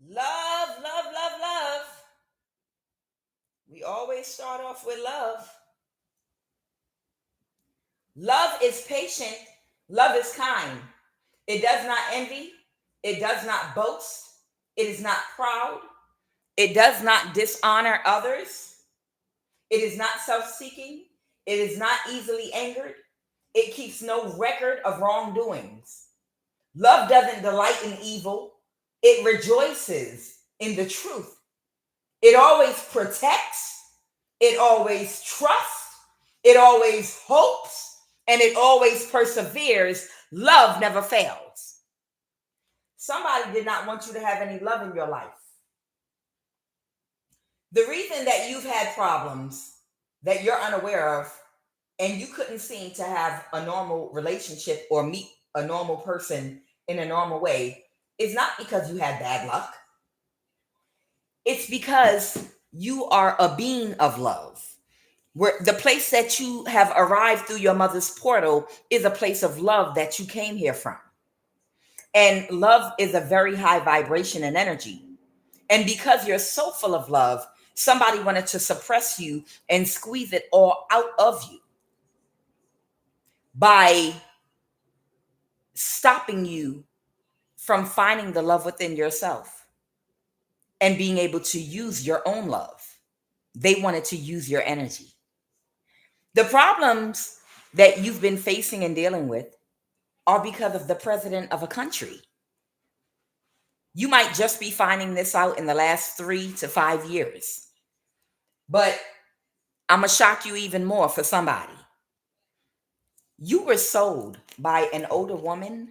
Love, love, love, love. We always start off with love. Love is patient. Love is kind. It does not envy. It does not boast. It is not proud. It does not dishonor others. It is not self seeking. It is not easily angered. It keeps no record of wrongdoings. Love doesn't delight in evil. It rejoices in the truth. It always protects. It always trusts. It always hopes. And it always perseveres. Love never fails. Somebody did not want you to have any love in your life. The reason that you've had problems that you're unaware of and you couldn't seem to have a normal relationship or meet a normal person in a normal way is not because you had bad luck. It's because you are a being of love. Where the place that you have arrived through your mother's portal is a place of love that you came here from. And love is a very high vibration and energy. And because you're so full of love, somebody wanted to suppress you and squeeze it all out of you by stopping you from finding the love within yourself and being able to use your own love. They wanted to use your energy. The problems that you've been facing and dealing with are because of the president of a country. You might just be finding this out in the last 3 to 5 years. But I'm going to shock you even more for somebody. You were sold by an older woman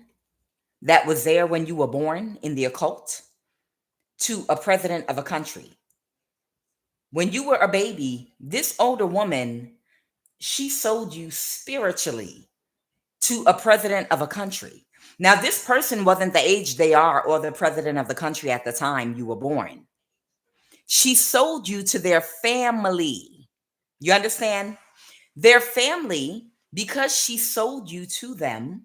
that was there when you were born in the occult to a president of a country. When you were a baby, this older woman, she sold you spiritually to a president of a country. Now, this person wasn't the age they are or the president of the country at the time you were born. She sold you to their family. You understand? Their family, because she sold you to them,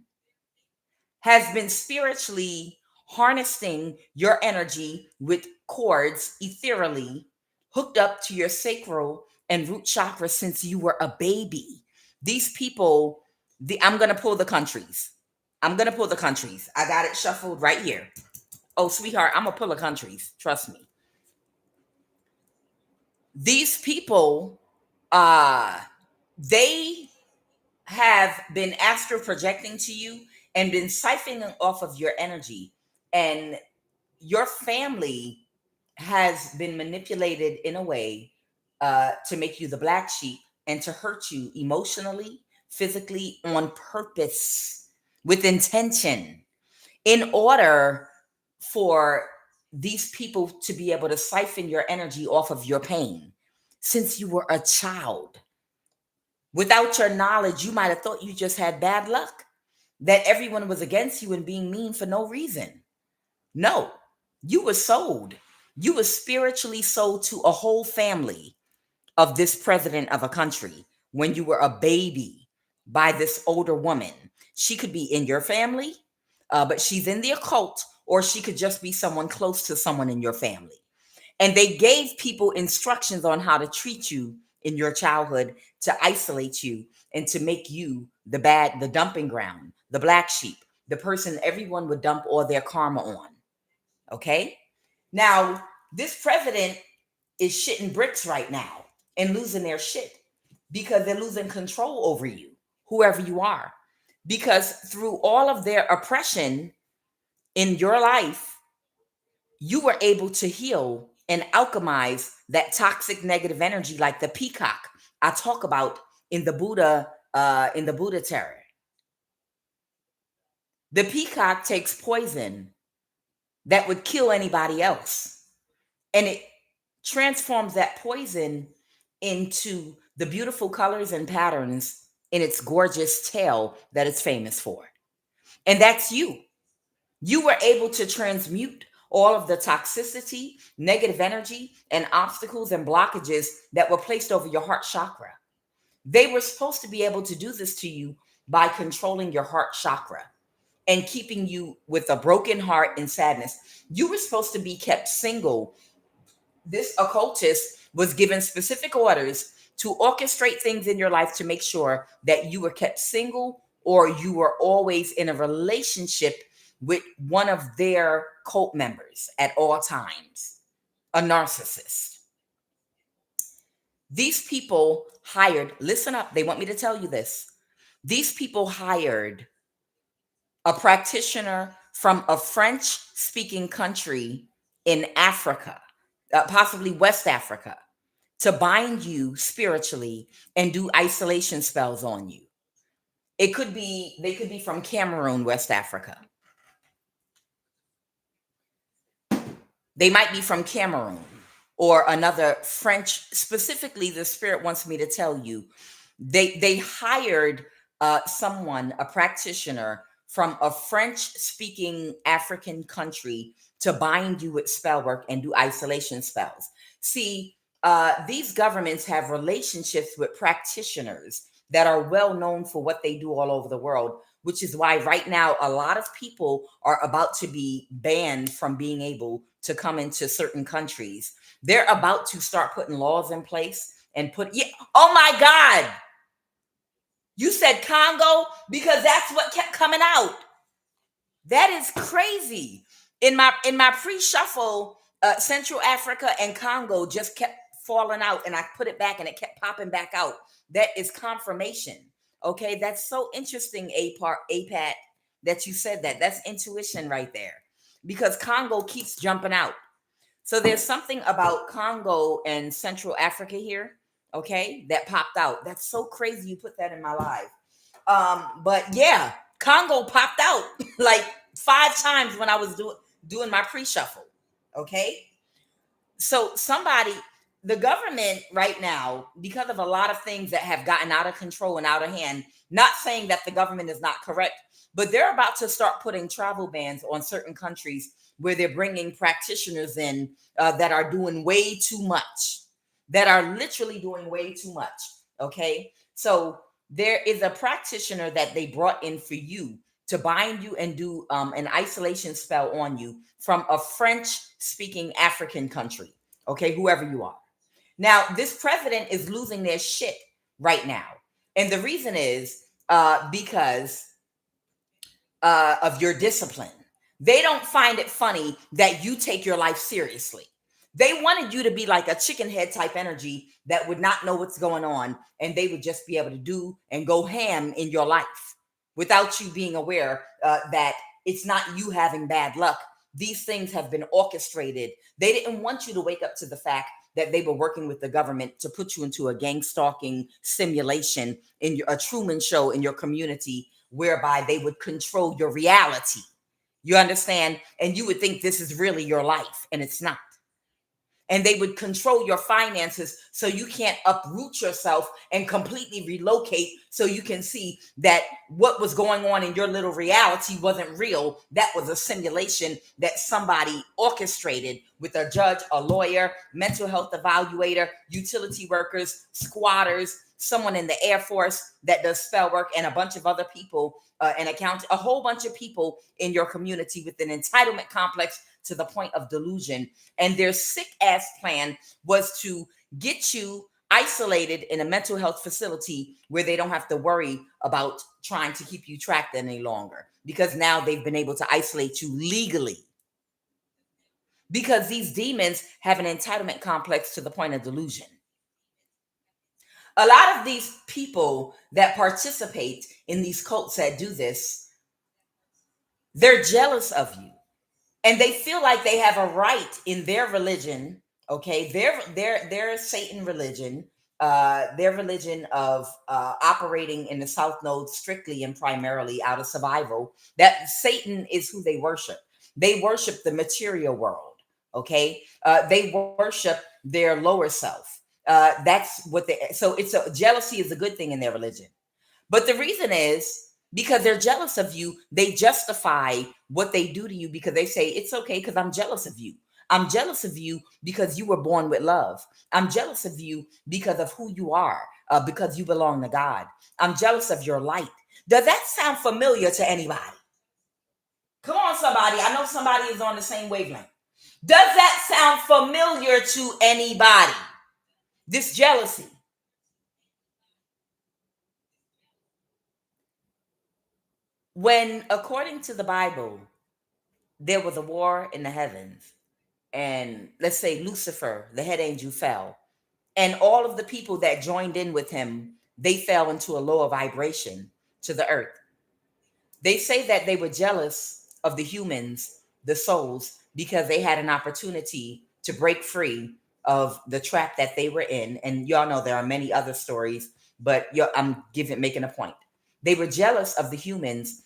has been spiritually harnessing your energy with cords ethereally hooked up to your sacral and root chakra since you were a baby. These people, I'm going to pull the countries. I got it shuffled right here. Oh, sweetheart, I'm going to pull the countries. Trust me. These people, they have been astral projecting to you and been siphoning off of your energy. And your family has been manipulated in a way to make you the black sheep and to hurt you emotionally, physically, on purpose, with intention, in order for these people to be able to siphon your energy off of your pain since you were a child. Without your knowledge, you might have thought you just had bad luck, that everyone was against you and being mean for no reason. No, you were sold. You were spiritually sold to a whole family of this president of a country when you were a baby by this older woman. She could be in your family, but she's in the occult, or she could just be someone close to someone in your family. And they gave people instructions on how to treat you in your childhood to isolate you and to make you the dumping ground, the black sheep, the person everyone would dump all their karma on. Okay? Now, this president is shitting bricks right now and losing their shit because they're losing control over you, whoever you are. Because through all of their oppression in your life, you were able to heal and alchemize that toxic negative energy like the peacock I talk about in the Buddha Tarot. The peacock takes poison that would kill anybody else, and it transforms that poison into the beautiful colors and patterns in its gorgeous tail that it's famous for. And that's you. You were able to transmute all of the toxicity, negative energy, and obstacles and blockages that were placed over your heart chakra. They were supposed to be able to do this to you by controlling your heart chakra. and keeping you with a broken heart and sadness. You were supposed to be kept single. This occultist was given specific orders to orchestrate things in your life to make sure that you were kept single or you were always in a relationship with one of their cult members at all times, a narcissist. These people hired, listen up, they want me to tell you this. These people hired a practitioner from a French speaking country in Africa, possibly West Africa, to bind you spiritually and do isolation spells on you. They could be from Cameroon, West Africa. They might be from Cameroon or another French. Specifically, the spirit wants me to tell you, they hired someone, a practitioner from a French-speaking African country to bind you with spell work and do isolation spells. See, these governments have relationships with practitioners that are well known for what they do all over the world, which is why right now a lot of people are about to be banned from being able to come into certain countries. They're about to start putting laws in place and oh my God. You said Congo because that's what kept coming out. That is crazy. In my pre-shuffle, Central Africa and Congo just kept falling out, and I put it back and it kept popping back out. That is confirmation. Okay, that's so interesting, APAT, that you said that. That's intuition right there, because Congo keeps jumping out. So there's something about Congo and Central Africa here, okay, that popped out. That's so crazy you put that in my live. But yeah, Congo popped out like 5 times when I was doing my pre-shuffle. Okay. So the government right now, because of a lot of things that have gotten out of control and out of hand, not saying that the government is not correct, but they're about to start putting travel bans on certain countries where they're bringing practitioners in that are doing way too much, that are literally doing way too much. Okay. So there is a practitioner that they brought in for you to bind you and do an isolation spell on you from a French-speaking African country, okay, whoever you are. Now, this president is losing their shit right now. And the reason is because of your discipline. They don't find it funny that you take your life seriously. They wanted you to be like a chicken head type energy that would not know what's going on, and they would just be able to do and go ham in your life without you being aware that it's not you having bad luck. These things have been orchestrated. They didn't want you to wake up to the fact that they were working with the government to put you into a gangstalking simulation in a Truman Show in your community, whereby they would control your reality. You understand? And you would think this is really your life, and it's not. And they would control your finances so you can't uproot yourself and completely relocate, so you can see that what was going on in your little reality wasn't real. That was a simulation that somebody orchestrated with a judge, a lawyer, mental health evaluator, utility workers, squatters, someone in the Air Force that does spell work, and a bunch of other people, a whole bunch of people in your community with an entitlement complex to the point of delusion. And their sick ass plan was to get you isolated in a mental health facility where they don't have to worry about trying to keep you tracked any longer, because now they've been able to isolate you legally, because these demons have an entitlement complex to the point of delusion. A lot of these people that participate in these cults that do this, they're jealous of you. And they feel like they have a right in their religion, okay? Their Satan religion, their religion of operating in the South Node strictly and primarily out of survival, that Satan is who they worship. They worship the material world, okay? They worship their lower self. That's what so jealousy is a good thing in their religion. But the reason is, because they're jealous of you, they justify what they do to you because they say, it's okay because I'm jealous of you. I'm jealous of you because you were born with love. I'm jealous of you because of who you are, because you belong to God. I'm jealous of your light. Does that sound familiar to anybody? somebody. I know somebody is on the same wavelength. Does that sound familiar to anybody? This jealousy. When, according to the Bible, there was a war in the heavens, and let's say Lucifer, the head angel, fell, and all of the people that joined in with him, they fell into a lower vibration to the earth. They say that they were jealous of the humans, the souls, because they had an opportunity to break free of the trap that they were in. And y'all know there are many other stories, but I'm making a point. They were jealous of the humans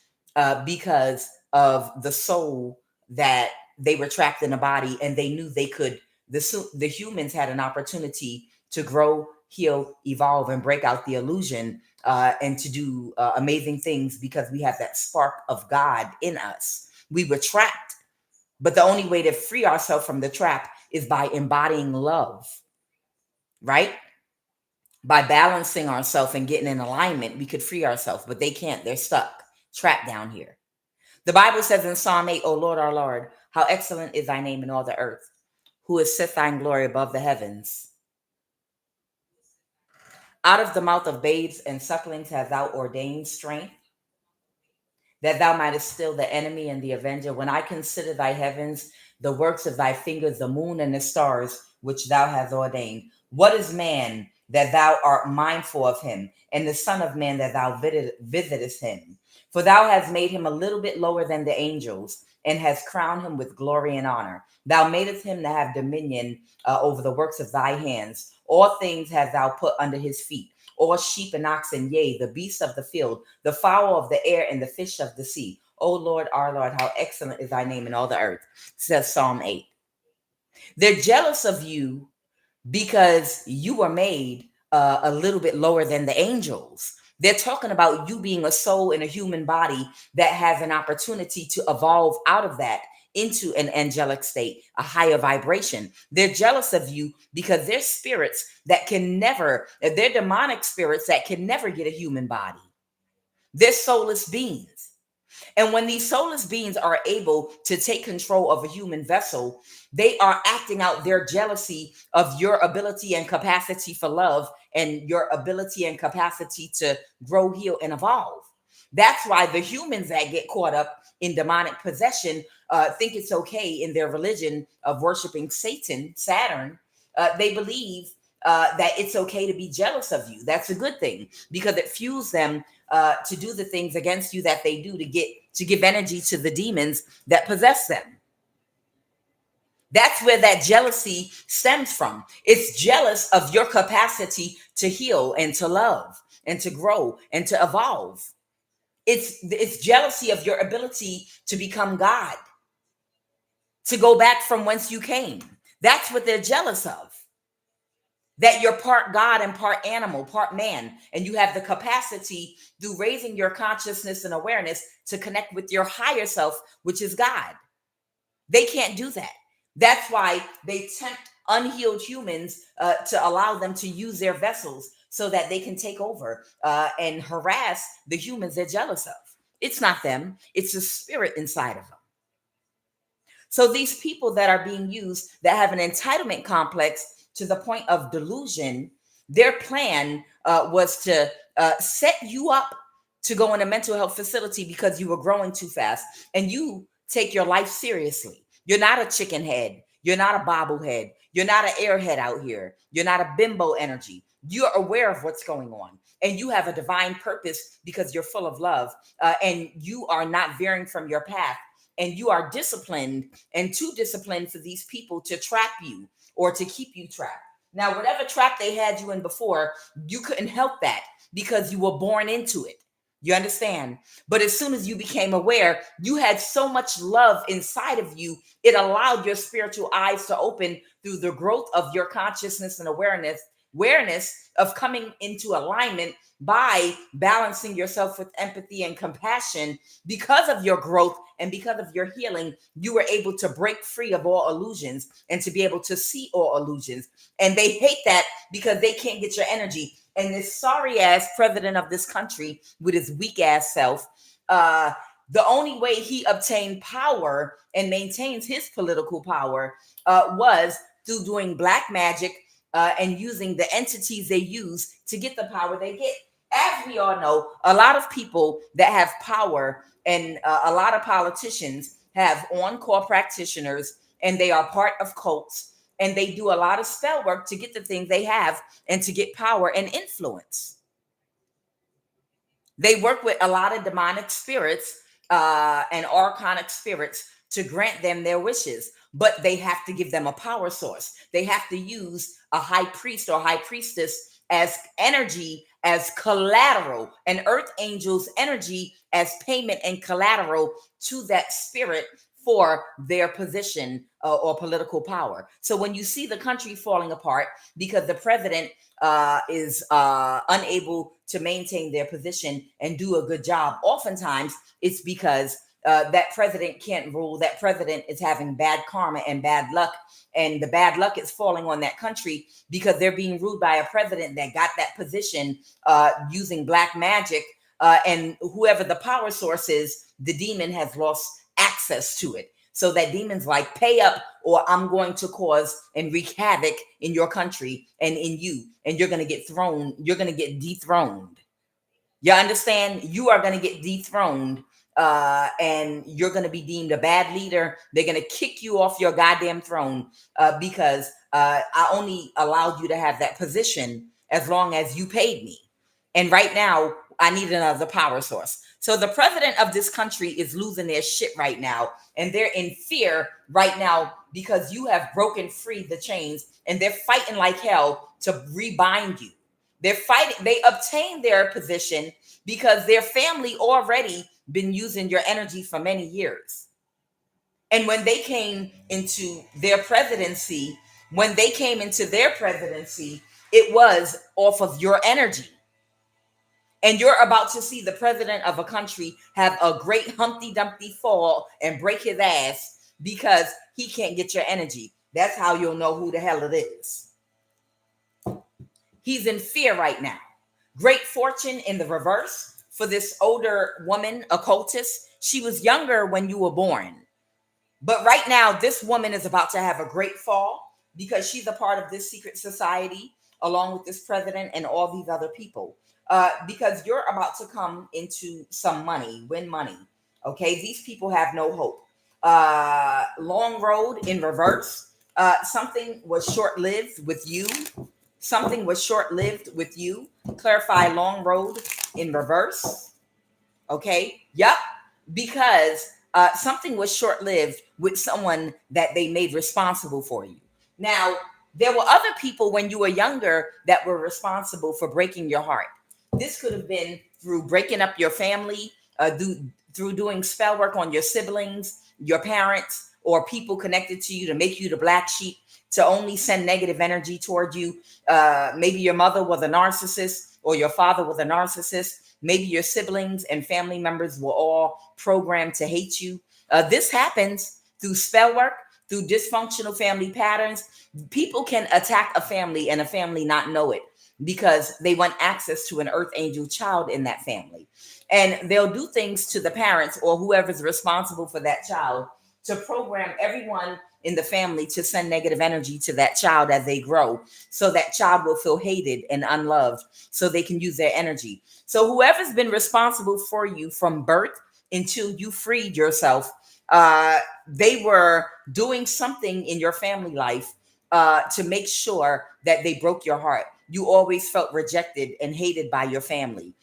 because of the soul that they were trapped in a body, and they knew they could. The humans had an opportunity to grow, heal, evolve, and break out the illusion, and to do amazing things because we have that spark of God in us. We were trapped, but the only way to free ourselves from the trap is by embodying love, right? By balancing ourselves and getting in alignment, we could free ourselves, but they can't. They're stuck, trapped down here. The Bible says in Psalm 8, O Lord, our Lord, how excellent is thy name in all the earth, who has set thine glory above the heavens. Out of the mouth of babes and sucklings hast thou ordained strength, that thou mightest still the enemy and the avenger. When I consider thy heavens, the works of thy fingers, the moon and the stars, which thou hast ordained. What is man that thou art mindful of him, and the son of man that thou visitest him? For thou hast made him a little bit lower than the angels, and hast crowned him with glory and honor. Thou madest him to have dominion over the works of thy hands. All things hast thou put under his feet, all sheep and oxen, yea, the beasts of the field, the fowl of the air, and the fish of the sea. O Lord, our Lord, how excellent is thy name in all the earth, says Psalm 8. They're jealous of you because you were made a little bit lower than the angels. They're talking about you being a soul in a human body that has an opportunity to evolve out of that into an angelic state, a higher vibration. They're jealous of you because they're spirits that can never, they're demonic spirits that can never get a human body. They're soulless beings. And when these soulless beings are able to take control of a human vessel, they are acting out their jealousy of your ability and capacity for love and your ability and capacity to grow, heal, and evolve. That's why the humans that get caught up in demonic possession think it's okay in their religion of worshiping Satan, Saturn. They believe that it's okay to be jealous of you. That's a good thing because it fuels them to do the things against you that they do to give energy to the demons that possess them. That's where that jealousy stems from. It's jealous of your capacity to heal and to love and to grow and to evolve. It's jealousy of your ability to become God, to go back from whence you came. That's what they're jealous of. That you're part God and part animal, part man, and you have the capacity through raising your consciousness and awareness to connect with your higher self, which is God. They can't do that. That's why they tempt unhealed humans to allow them to use their vessels so that they can take over and harass the humans they're jealous of. It's not them. It's the spirit inside of them. So these people that are being used that have an entitlement complex to the point of delusion, their plan was to set you up to go in a mental health facility because you were growing too fast and you take your life seriously. You're not a chicken head. You're not a bobblehead. You're not an airhead out here. You're not a bimbo energy. You're aware of what's going on and you have a divine purpose because you're full of love and you are not veering from your path. And you are disciplined and too disciplined for these people to trap you or to keep you trapped. Now, whatever trap they had you in before, you couldn't help that because you were born into it. You understand? But as soon as you became aware, you had so much love inside of you, it allowed your spiritual eyes to open through the growth of your consciousness and awareness of coming into alignment by balancing yourself with empathy and compassion. Because of your growth and because of your healing, you were able to break free of all illusions and to be able to see all illusions. And they hate that because they can't get your energy. And this sorry ass president of this country with his weak ass self The only way he obtained power and maintains his political power was through doing black magic and using the entities they use to get the power they get. As we all know, a lot of people that have power and a lot of politicians have on-call practitioners, and they are part of cults, and they do a lot of spell work to get the things they have and to get power and influence. They work with a lot of demonic spirits and archonic spirits to grant them their wishes, but they have to give them a power source. They have to use a high priest or high priestess as energy, as collateral, an earth angel's energy as payment and collateral to that spirit for their position or political power. So when you see the country falling apart because the president is unable to maintain their position and do a good job, oftentimes it's because that president can't rule. That president is having bad karma and bad luck. And the bad luck is falling on that country because they're being ruled by a president that got that position using black magic. And whoever the power source is, the demon has lost access to it. So that demon's like, pay up or I'm going to cause and wreak havoc in your country and in you. And you're going to get thrown. You're going to get dethroned. You understand? You are going to get dethroned. And you're going to be deemed a bad leader. They're going to kick you off your goddamn throne because I only allowed you to have that position as long as you paid me. And right now, I need another power source. So the president of this country is losing their shit right now. And they're in fear right now because you have broken free the chains and they're fighting like hell to rebind you. They're fighting. They obtained their position because their family already been using your energy for many years. And when they came into their presidency, it was off of your energy. And you're about to see the president of a country have a great Humpty Dumpty fall and break his ass because he can't get your energy. That's how you'll know who the hell it is. He's in fear right now. Great fortune in the reverse for this older woman, occultist. She was younger when you were born. But right now, this woman is about to have a great fall because she's a part of this secret society along with this president and all these other people. Because you're about to come into some money, win money. Okay, these people have no hope. Long road in reverse. Something was short-lived with you. Clarify long road in reverse. Okay, yep. Because something was short-lived with someone that they made responsible for you. Now, there were other people when you were younger that were responsible for breaking your heart. This could have been through breaking up your family, through doing spell work on your siblings, your parents, or people connected to you to make you the black sheep, to only send negative energy toward you. Maybe your mother was a narcissist or your father was a narcissist. Maybe your siblings and family members were all programmed to hate you. This happens through spell work, through dysfunctional family patterns. People can attack a family and a family not know it, because they want access to an earth angel child in that family. And they'll do things to the parents or whoever's responsible for that child to program everyone in the family to send negative energy to that child as they grow. So that child will feel hated and unloved so they can use their energy. So whoever's been responsible for you from birth until you freed yourself, they were doing something in your family life to make sure that they broke your heart. You always felt rejected and hated by your family.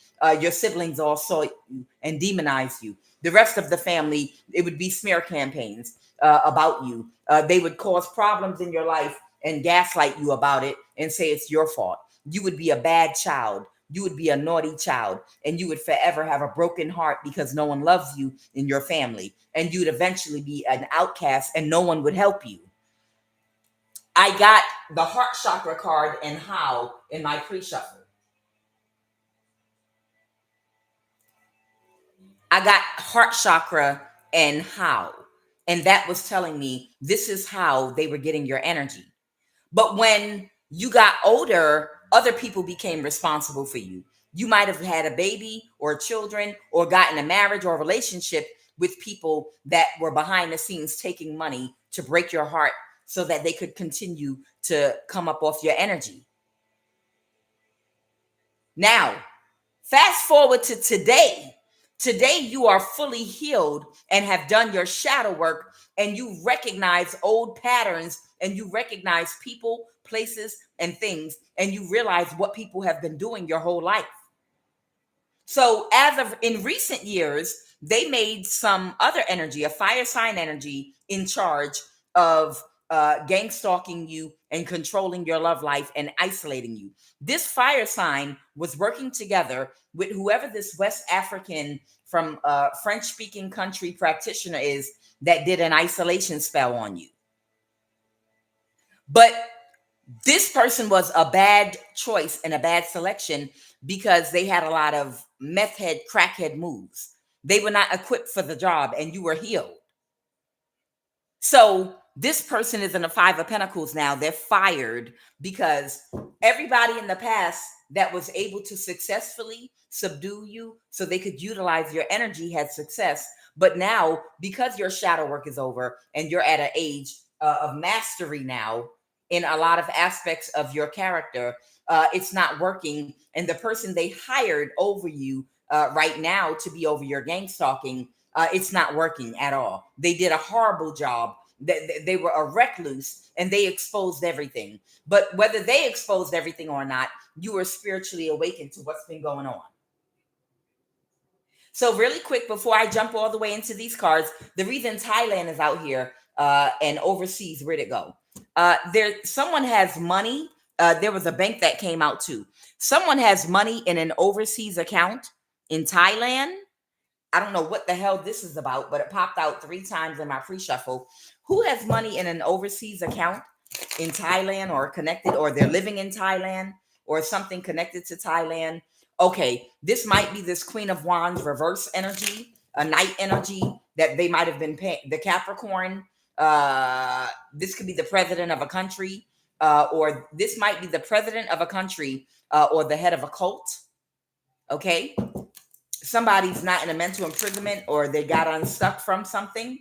Your siblings all saw you and demonized you. The rest of the family, it would be smear campaigns about you. They would cause problems in your life and gaslight you about it and say it's your fault. You would be a bad child. You would be a naughty child, and you would forever have a broken heart because no one loves you in your family. And you'd eventually be an outcast and no one would help you. I got the heart chakra card and how in my pre-shuffle. I got heart chakra and how. And that was telling me this is how they were getting your energy. But when you got older, other people became responsible for you. You might have had a baby or children or gotten a marriage or a relationship with people that were behind the scenes taking money to break your heart so that they could continue to come up off your energy. Now, fast forward to today. Today, you are fully healed and have done your shadow work, and you recognize old patterns, and you recognize people, places, and things, and you realize what people have been doing your whole life. So, as of in recent years, they made some other energy, a fire sign energy, in charge of gang stalking you and controlling your love life and isolating you. This fire sign was working together with whoever this West African from French speaking country practitioner is that did an isolation spell on you. But this person was a bad choice and a bad selection because they had a lot of meth head, crackhead moves. They were not equipped for the job, and you were healed. So this person is in the Five of Pentacles now. They're fired because everybody in the past that was able to successfully subdue you so they could utilize your energy had success. But now, because your shadow work is over and you're at an age of mastery now in a lot of aspects of your character, it's not working. And the person they hired over you right now to be over your gang stalking, it's not working at all. They did a horrible job. They were a recluse and they exposed everything. But whether they exposed everything or not, you were spiritually awakened to what's been going on. So really quick, before I jump all the way into these cards, the reason Thailand is out here and overseas, where'd it go? Someone has money. There was a bank that came out too. Someone has money in an overseas account in Thailand. I don't know what the hell this is about, but it popped out 3 times in my pre-shuffle. Who has money in an overseas account in Thailand or connected, or they're living in Thailand or something connected to Thailand? Okay, this might be this Queen of Wands reverse energy, a Knight energy that they might have been paying, the Capricorn. This could be the president of a country, or this might be the president of a country or the head of a cult. Okay. Somebody's not in a mental imprisonment or they got unstuck from something,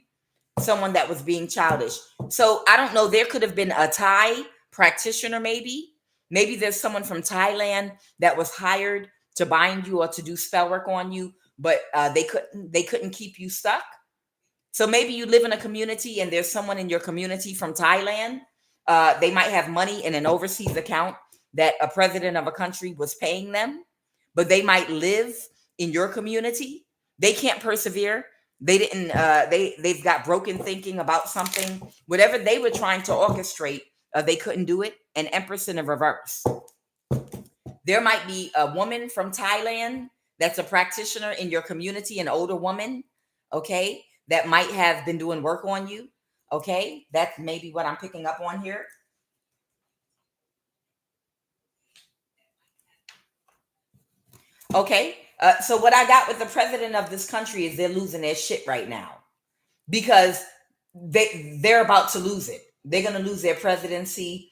someone that was being childish. So I don't know. There could have been a Thai practitioner, maybe. Maybe there's someone from Thailand that was hired to bind you or to do spell work on you, but they couldn't keep you stuck. So maybe you live in a community and there's someone in your community from Thailand. They might have money in an overseas account that a president of a country was paying them, but they might live in your community. They can't persevere. They didn't, they've got broken thinking about something. Whatever they were trying to orchestrate, they couldn't do it. An Empress in a reverse. There might be a woman from Thailand that's a practitioner in your community, an older woman, okay, that might have been doing work on you, okay? That's maybe what I'm picking up on here. Okay, so what I got with the president of this country is they're losing their shit right now because they're about to lose it. They're going to lose their presidency.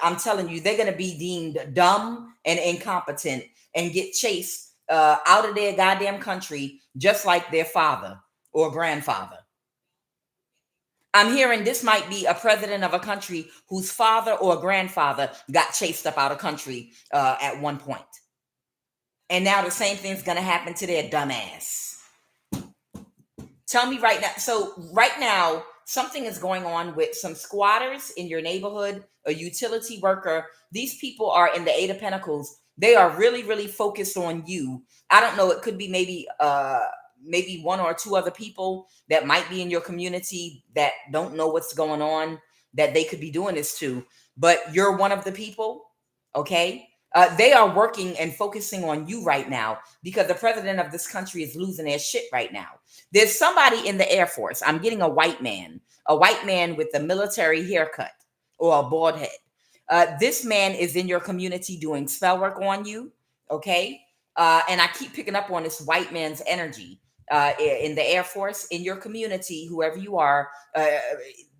I'm telling you, they're going to be deemed dumb and incompetent and get chased out of their goddamn country, just like their father or grandfather. I'm hearing this might be a president of a country whose father or grandfather got chased up out of country at one point. And now the same thing's going to happen to their dumbass. Tell me right now. So right now, something is going on with some squatters in your neighborhood, a utility worker. These people are in the Eight of Pentacles. They are really, really focused on you. I don't know. It could be maybe 1 or 2 other people that might be in your community that don't know what's going on, that they could be doing this to. But you're one of the people, okay? They are working and focusing on you right now because the president of this country is losing their shit right now. There's somebody in the Air Force. I'm getting a white man with a military haircut or a bald head. This man is in your community doing spell work on you, okay? And I keep picking up on this white man's energy in the Air Force, in your community, whoever you are.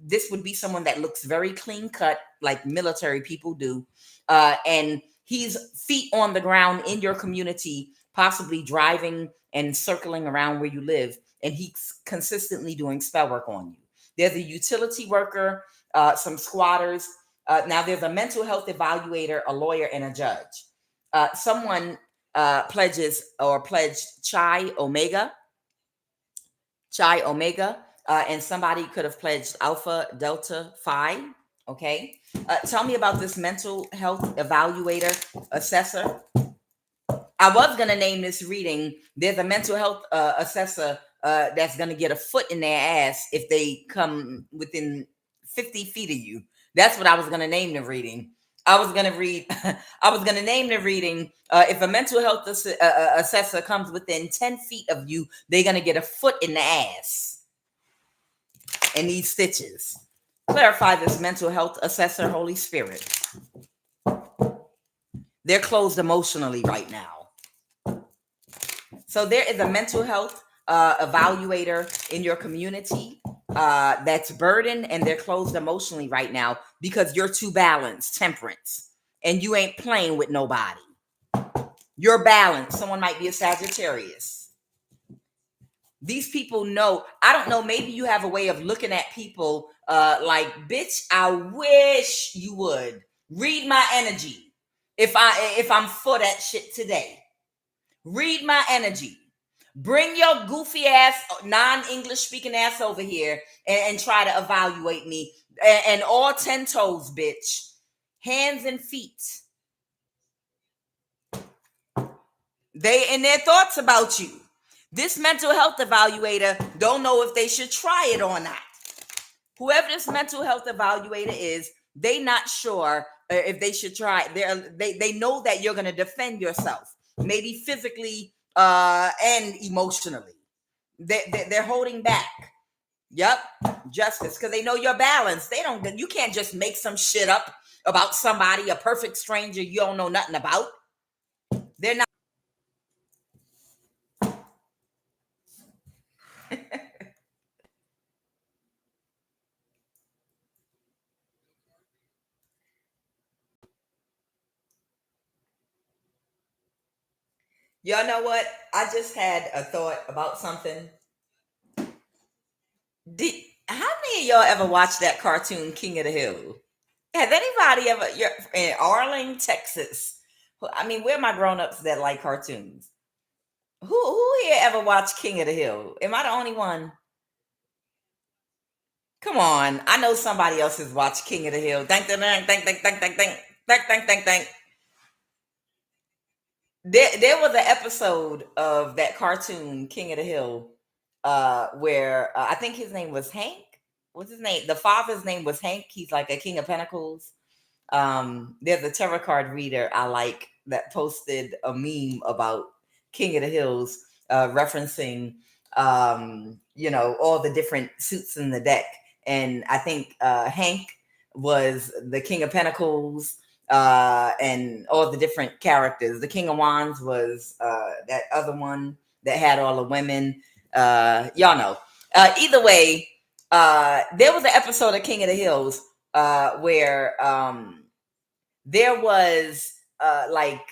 This would be someone that looks very clean cut, like military people do. And He's feet on the ground in your community, possibly driving and circling around where you live, and he's consistently doing spell work on you. There's a utility worker, some squatters. Now there's a mental health evaluator, a lawyer, and a judge. Someone pledged Chi Omega, and somebody could have pledged Alpha Delta Phi. Okay. Tell me about this mental health evaluator assessor. I was going to name this reading. There's a mental health assessor that's going to get a foot in their ass if they come within 50 feet of you. That's what I was going to name the reading. I was going to name the reading. If a mental health assessor comes within 10 feet of you, they're going to get a foot in the ass and need stitches. Clarify this mental health assessor, Holy Spirit. They're closed emotionally right now. So there is a mental health evaluator in your community that's burdened, and they're closed emotionally right now because you're too balanced, temperance, and you ain't playing with nobody. You're balanced. Someone might be a Sagittarius. These people know, I don't know, maybe you have a way of looking at people like, bitch, I wish you would read my energy if I'm for that shit today. Read my energy. Bring your goofy ass, non-English speaking ass over here and try to evaluate me. And all 10 toes, bitch. Hands and feet. They in their thoughts about you. This mental health evaluator don't know if they should try it or not. Whoever this mental health evaluator is, they not sure if they should try. They know that you're going to defend yourself, maybe physically and emotionally. They're holding back. Yep, justice, because they know you're balanced. You can't just make some shit up about somebody, a perfect stranger you don't know nothing about. They're not. Y'all know what? I just had a thought about something. How many of y'all ever watched that cartoon King of the Hill? Has anybody ever? You're in Arling, Texas. I mean, where are my grown-ups that like cartoons? Who here ever watched King of the Hill? Am I the only one? Come on, I know somebody else has watched King of the Hill. Thank. There was an episode of that cartoon King of the Hill where I think his name was Hank. What's his name? The father's name was Hank. He's like a King of Pentacles. There's a tarot card reader I like that posted a meme about King of the Hills, referencing all the different suits in the deck. And I think Hank was the King of Pentacles, and all the different characters. The King of Wands was that other one that had all the women. Y'all know. Either way, there was an episode of King of the Hills where there was like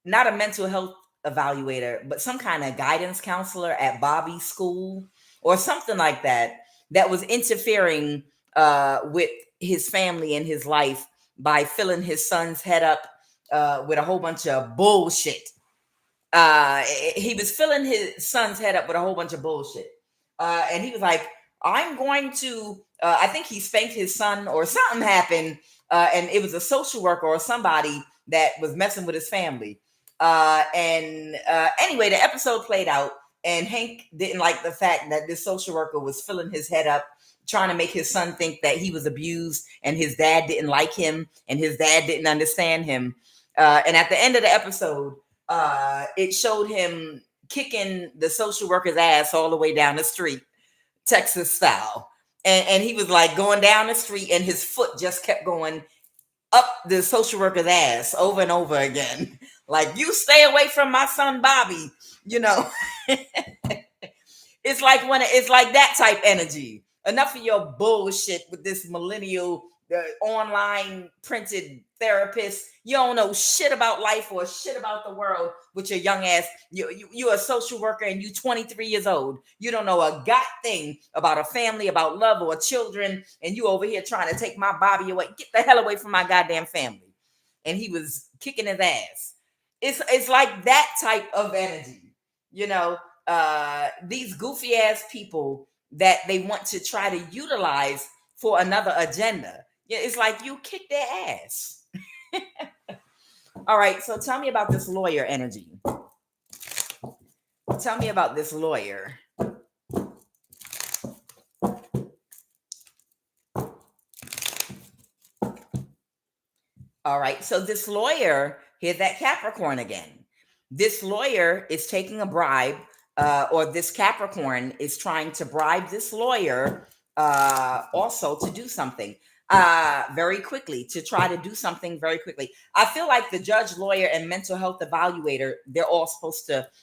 not a mental health evaluator, but some kind of guidance counselor at Bobby's school or something like that was interfering with his family and his life by filling his son's head up with a whole bunch of bullshit. He was filling his son's head up with a whole bunch of bullshit. And he was like, I'm going to, I think he spanked his son or something happened. And it was a social worker or somebody that was messing with his family. Anyway, the episode played out, and Hank didn't like the fact that this social worker was filling his head up, trying to make his son think that he was abused and his dad didn't like him and his dad didn't understand him. And at the end of the episode, it showed him kicking the social worker's ass all the way down the street, Texas style. And he was like going down the street, and his foot just kept going up the social worker's ass over and over again. Like, you stay away from my son, Bobby, It's like that type energy. Enough of your bullshit with this millennial the online printed therapist. You don't know shit about life or shit about the world with your young ass. You're a social worker and you 23 years old. You don't know a god thing about a family, about love or children. And you over here trying to take my Bobby away. Get the hell away from my goddamn family. And he was kicking his ass. It's like that type of energy, these goofy ass people that they want to try to utilize for another agenda. Yeah, it's like you kick their ass. All right, so tell me about this lawyer energy. Tell me about this lawyer. All right, so this lawyer, here's that Capricorn again. This lawyer is taking a bribe, or this Capricorn is trying to bribe this lawyer also to do something very quickly, to try to do something very quickly. I feel like the judge, lawyer, and mental health evaluator, they're all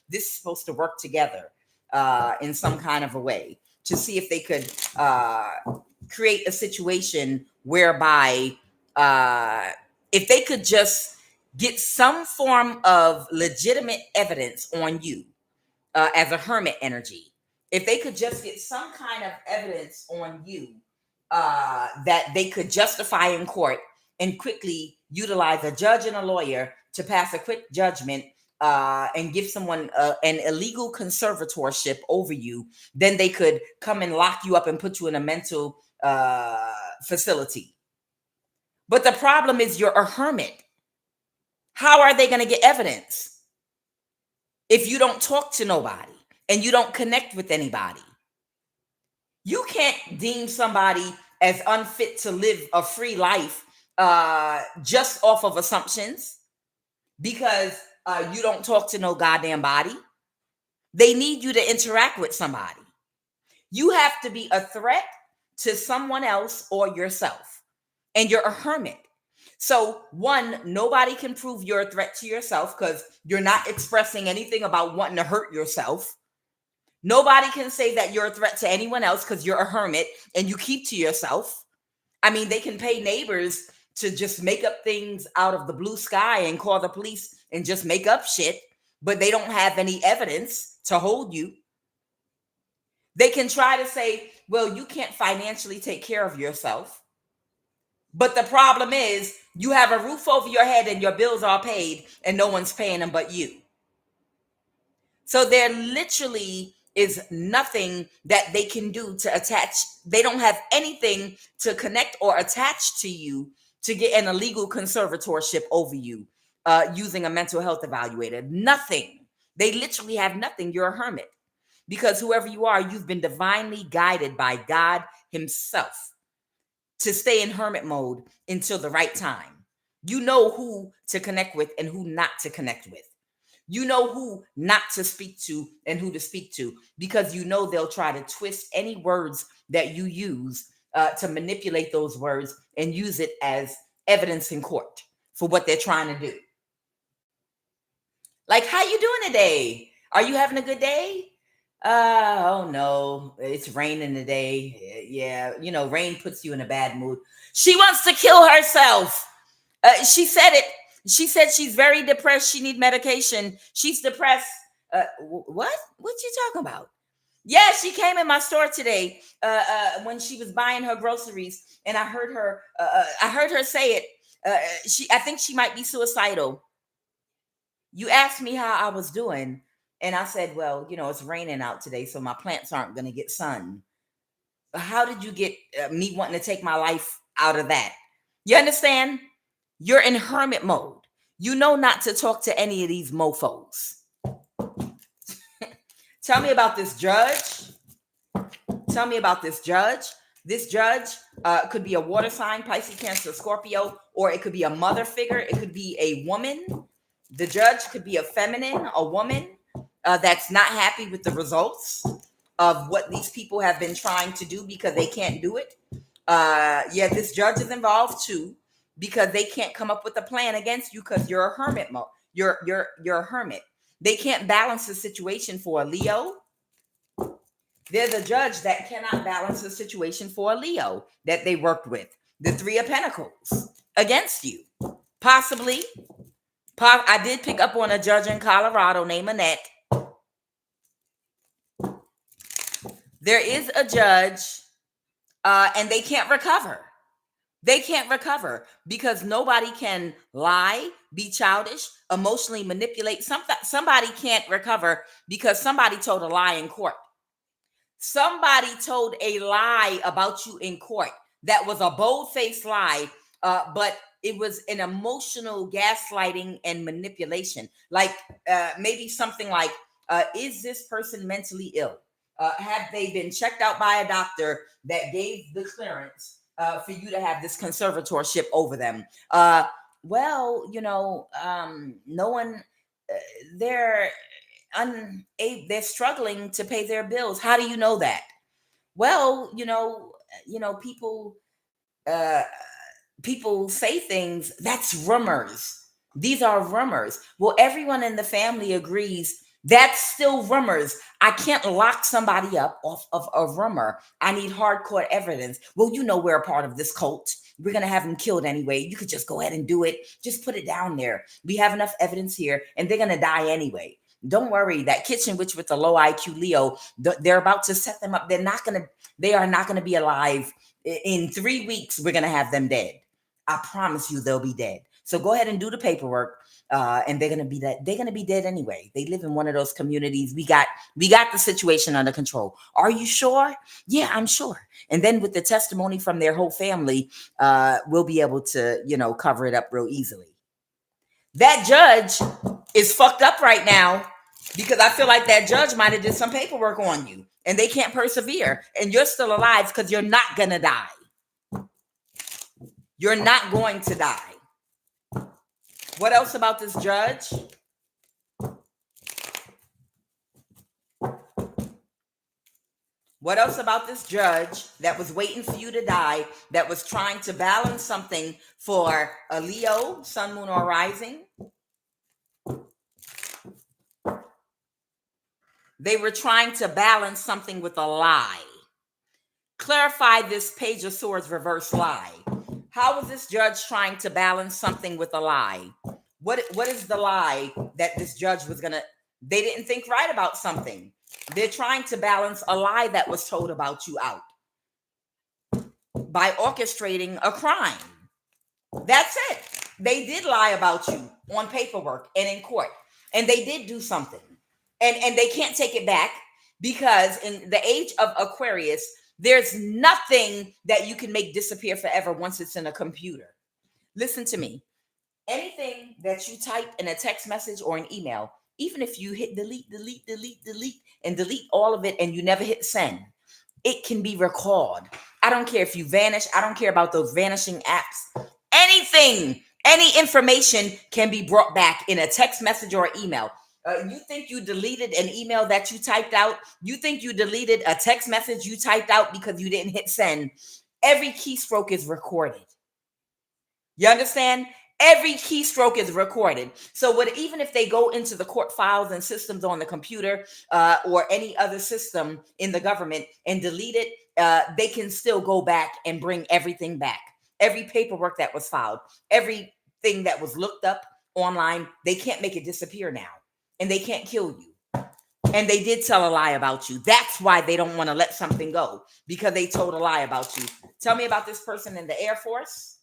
this is supposed to work together in some kind of a way to see if they could create a situation whereby if they could just get some form of legitimate evidence on you as a hermit energy, if they could just get some kind of evidence on you that they could justify in court and quickly utilize a judge and a lawyer to pass a quick judgment and give someone an illegal conservatorship over you, then they could come and lock you up and put you in a mental facility. But the problem is you're a hermit. How are they going to get evidence if you don't talk to nobody and you don't connect with anybody? You can't deem somebody as unfit to live a free life just off of assumptions because you don't talk to no goddamn body. They need you to interact with somebody. You have to be a threat to someone else or yourself. And you're a hermit. So one, nobody can prove you're a threat to yourself because you're not expressing anything about wanting to hurt yourself. Nobody can say that you're a threat to anyone else because you're a hermit and you keep to yourself. I mean, they can pay neighbors to just make up things out of the blue sky and call the police and just make up shit, but they don't have any evidence to hold you. They can try to say, well, you can't financially take care of yourself. But the problem is you have a roof over your head and your bills are paid and no one's paying them but you. So there literally is nothing that they can do to attach. They don't have anything to connect or attach to you to get an illegal conservatorship over you using a mental health evaluator. Nothing. They literally have nothing. You're a hermit because whoever you are, you've been divinely guided by God himself to stay in hermit mode until the right time. You know who to connect with and who not to connect with. You know who not to speak to and who to speak to because you know they'll try to twist any words that you use to manipulate those words and use it as evidence in court for what they're trying to do. Like, how you doing today? Are you having a good day? Oh no, it's raining today. Yeah, rain puts you in a bad mood. She wants to kill herself. She said it. She said she's very depressed. She needs medication. She's depressed. What? What you talking about? Yeah, she came in my store today when she was buying her groceries, and I heard her. I heard her say it. I think she might be suicidal. You asked me how I was doing. And I said, well, it's raining out today, so my plants aren't going to get sun. How did you get me wanting to take my life out of that? You understand? You're in hermit mode. You know not to talk to any of these mofos. Tell me about this judge. Tell me about this judge. This judge could be a water sign, Pisces, Cancer, Scorpio, or it could be a mother figure. It could be a woman. The judge could be a feminine, a woman. That's not happy with the results of what these people have been trying to do because they can't do it. Yeah, this judge is involved too because they can't come up with a plan against you because you're a hermit. You're a hermit. They can't balance the situation for a Leo. They're the judge that cannot balance the situation for a Leo that they worked with. the Three of Pentacles against you. Possibly. I did pick up on a judge in Colorado named Annette. There is a judge, and they can't recover. They can't recover because nobody can lie, be childish, emotionally manipulate. Somebody can't recover because somebody told a lie in court. Somebody told a lie about you in court. That was a bold-faced lie, but it was an emotional gaslighting and manipulation. Like maybe something like, is this person mentally ill? Have they been checked out by a doctor that gave the clearance for you to have this conservatorship over them? Well, no one, they're they're struggling to pay their bills. How do you know that? Well, people uh people say things. That's rumors. These are rumors. Well, everyone in the family agrees that's still rumors. I can't lock somebody up off of a rumor. I need hardcore evidence. Well, we're a part of this cult. We're going to have them killed anyway. You could just go ahead and do it. Just put it down there. We have enough evidence here, and they're going to die anyway. Don't worry. That kitchen witch with the low IQ Leo, they're about to set them up. They are not going to be alive. In 3 weeks, we're going to have them dead. I promise you they'll be dead. So go ahead and do the paperwork. And they're gonna be that they're gonna be dead anyway. They live in one of those communities. We got the situation under control. Are you sure? Yeah, I'm sure. And then with the testimony from their whole family, we'll be able to, cover it up real easily. That judge is fucked up right now because I feel like that judge might have did some paperwork on you and they can't persevere. And you're still alive because you're not gonna die. You're not going to die. What else about this judge? What else about this judge that was waiting for you to die, that was trying to balance something for a Leo, sun, moon, or rising? They were trying to balance something with a lie. Clarify this Page of Swords reverse lie. How was this judge trying to balance something with a lie? What is the lie that this judge was gonna? They didn't think right about something. They're trying to balance a lie that was told about you out by orchestrating a crime. That's it. They did lie about you on paperwork and in court, and they did do something, and they can't take it back because in the age of Aquarius, there's nothing that you can make disappear forever once it's in a computer. Listen to me. Anything that you type in a text message or an email, even if you hit delete, and delete all of it and you never hit send, it can be recalled. I don't care if you vanish. I don't care about those vanishing apps. Anything, any information can be brought back in a text message or email. You think you deleted an email that you typed out? You think you deleted a text message you typed out because you didn't hit send? Every keystroke is recorded. You understand? Every keystroke is recorded. So even if they go into the court files and systems on the computer or any other system in the government and delete it, they can still go back and bring everything back. Every paperwork that was filed, everything that was looked up online, they can't make it disappear now. And they can't kill you. And they did tell a lie about you. That's why they don't want to let something go, because they told a lie about you. Tell me about this person in the Air Force.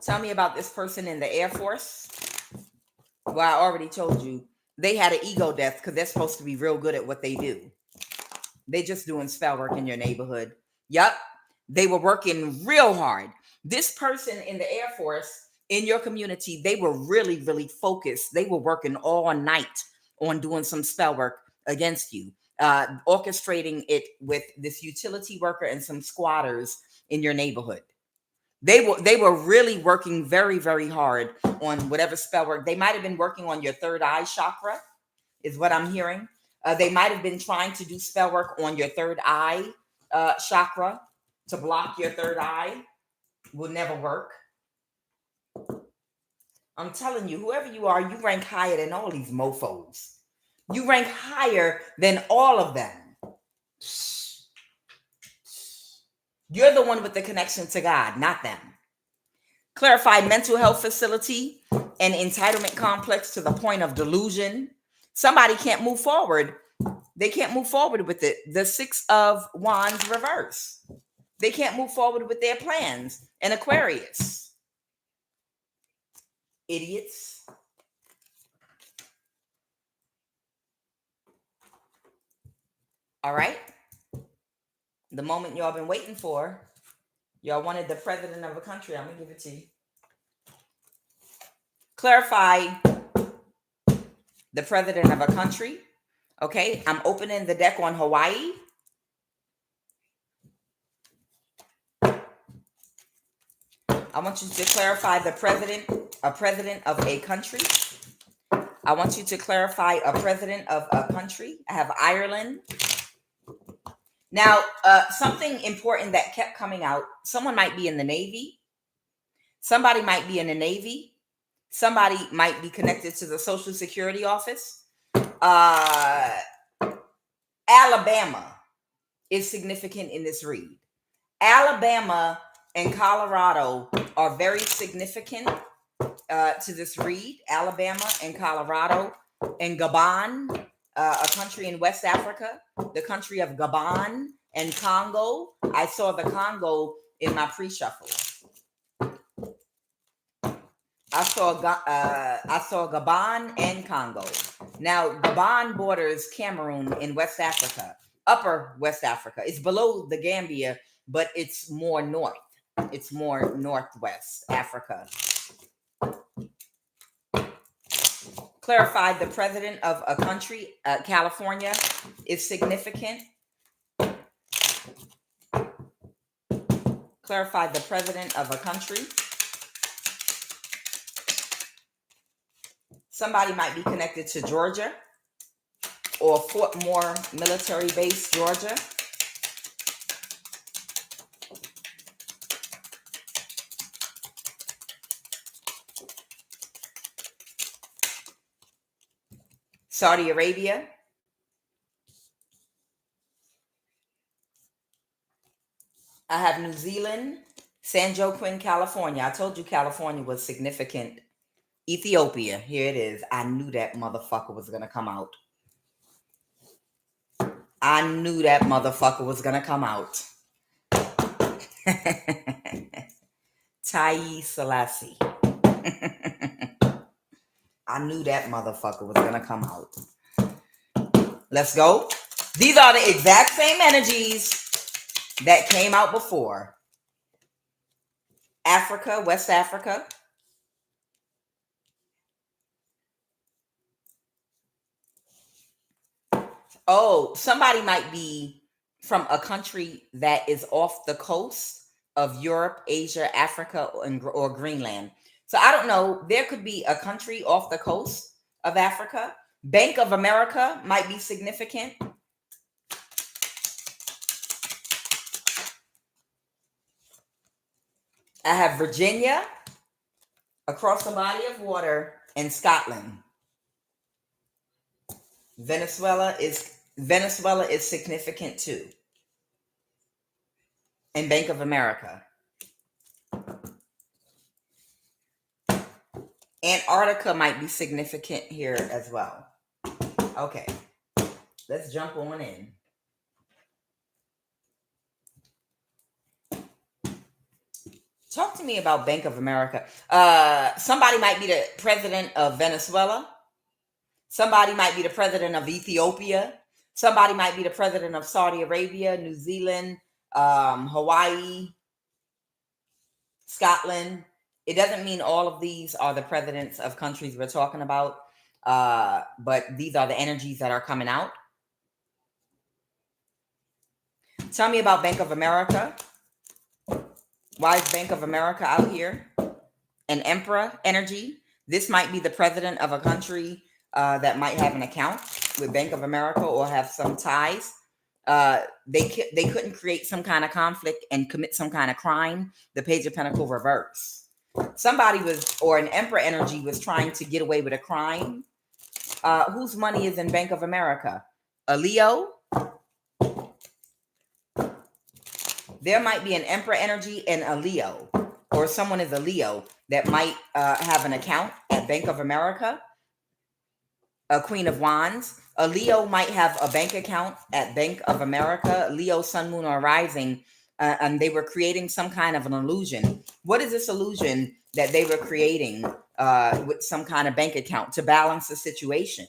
Tell me about this person in the Air Force. Well, I already told you. They had an ego death because they're supposed to be real good at what they do. They just doing spell work in your neighborhood. Yep. They were working real hard. This person in the Air Force in your community, they were really, really focused. They were working all night on doing some spell work against you, orchestrating it with this utility worker and some squatters in your neighborhood. They were really working very, very hard on whatever spell work. They might have been working on your third eye chakra, is what I'm hearing. They might have been trying to do spell work on your third eye chakra to block your third eye. Will never work. I'm telling you, whoever you are, you rank higher than all these mofos. You rank higher than all of them. You're the one with the connection to God, not them. Clarify mental health facility and entitlement complex to the point of delusion. Somebody can't move forward. They can't move forward with it. The Six of Wands reverse. They can't move forward with their plans. And Aquarius. Idiots. All right. The moment y'all been waiting for. Y'all wanted the president of a country. I'm going to give it to you. Clarify the president of a country. Okay. I'm opening the deck on Hawaii. I want you to clarify a president of a country. I want you to clarify a president of a country. I have Ireland. Now, something important that kept coming out, someone might be in the Navy. Somebody might be in the Navy. Somebody might be connected to the Social Security office. Alabama is significant in this read. Alabama and Colorado are very significant to this read. Alabama and Colorado and Gabon, a country in West Africa, the country of Gabon and Congo. I saw the Congo in my pre-shuffle. I saw Gabon and Congo. Now, Gabon borders Cameroon in West Africa, upper West Africa. It's below the Gambia, but it's more north. It's more northwest Africa. Clarify the president of a country. California is significant. Clarify the president of a country. Somebody might be connected to Georgia or Fort Moore military base, Georgia. Saudi Arabia. I have New Zealand, San Joaquin, California. I told you California was significant. Ethiopia, here it is. I knew that motherfucker was going to come out. I knew that motherfucker was going to come out. Tai Selassie. I knew that motherfucker was going to come out. Let's go. These are the exact same energies that came out before. Africa, West Africa. Oh, somebody might be from a country that is off the coast of Europe, Asia, Africa, or Greenland. So I don't know. There could be a country off the coast of Africa. Bank of America might be significant. I have Virginia, across the body of water, and Scotland. Venezuela is significant too. And Bank of America. Antarctica might be significant here as well. Okay, let's jump on in. Talk to me about Bank of America. Somebody might be the president of Venezuela. Somebody might be the president of Ethiopia. Somebody might be the president of Saudi Arabia, New Zealand, Hawaii, Scotland. It doesn't mean all of these are the presidents of countries we're talking about, but these are the energies that are coming out. Tell me about Bank of America. Why is Bank of America out here? An Emperor energy. This might be the president of a country that might have an account with Bank of America or have some ties. They couldn't create some kind of conflict and commit some kind of crime. The Page of Pentacles reverse. Somebody or an Emperor energy was trying to get away with a crime. Whose money is in Bank of America? A Leo. There might be an Emperor energy and a Leo, or someone is a Leo that might have an account at Bank of America, a Queen of Wands. A Leo might have a bank account at Bank of America, Leo, Sun, Moon, or Rising, and they were creating some kind of an illusion. What is this illusion that they were creating with some kind of bank account to balance the situation?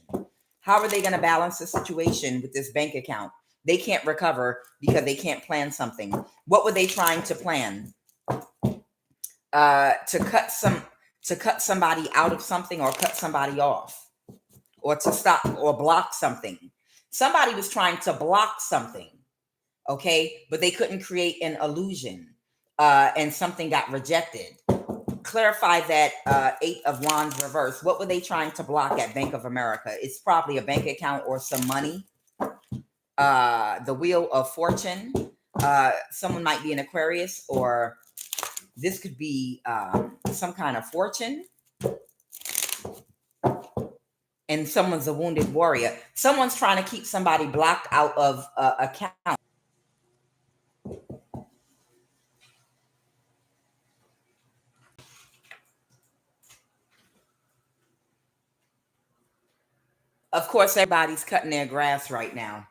How are they going to balance the situation with this bank account? They can't recover because they can't plan something. What were they trying to plan? To cut somebody out of something, or cut somebody off, or to stop or block something. Somebody was trying to block something, okay, but they couldn't create an illusion, and something got rejected. Clarify that Eight of Wands reverse. What were they trying to block at Bank of America? It's probably a bank account or some money. The Wheel of Fortune. Someone might be an Aquarius, or this could be some kind of fortune. And someone's a wounded warrior. Someone's trying to keep somebody blocked out of account. Of course, everybody's cutting their grass right now.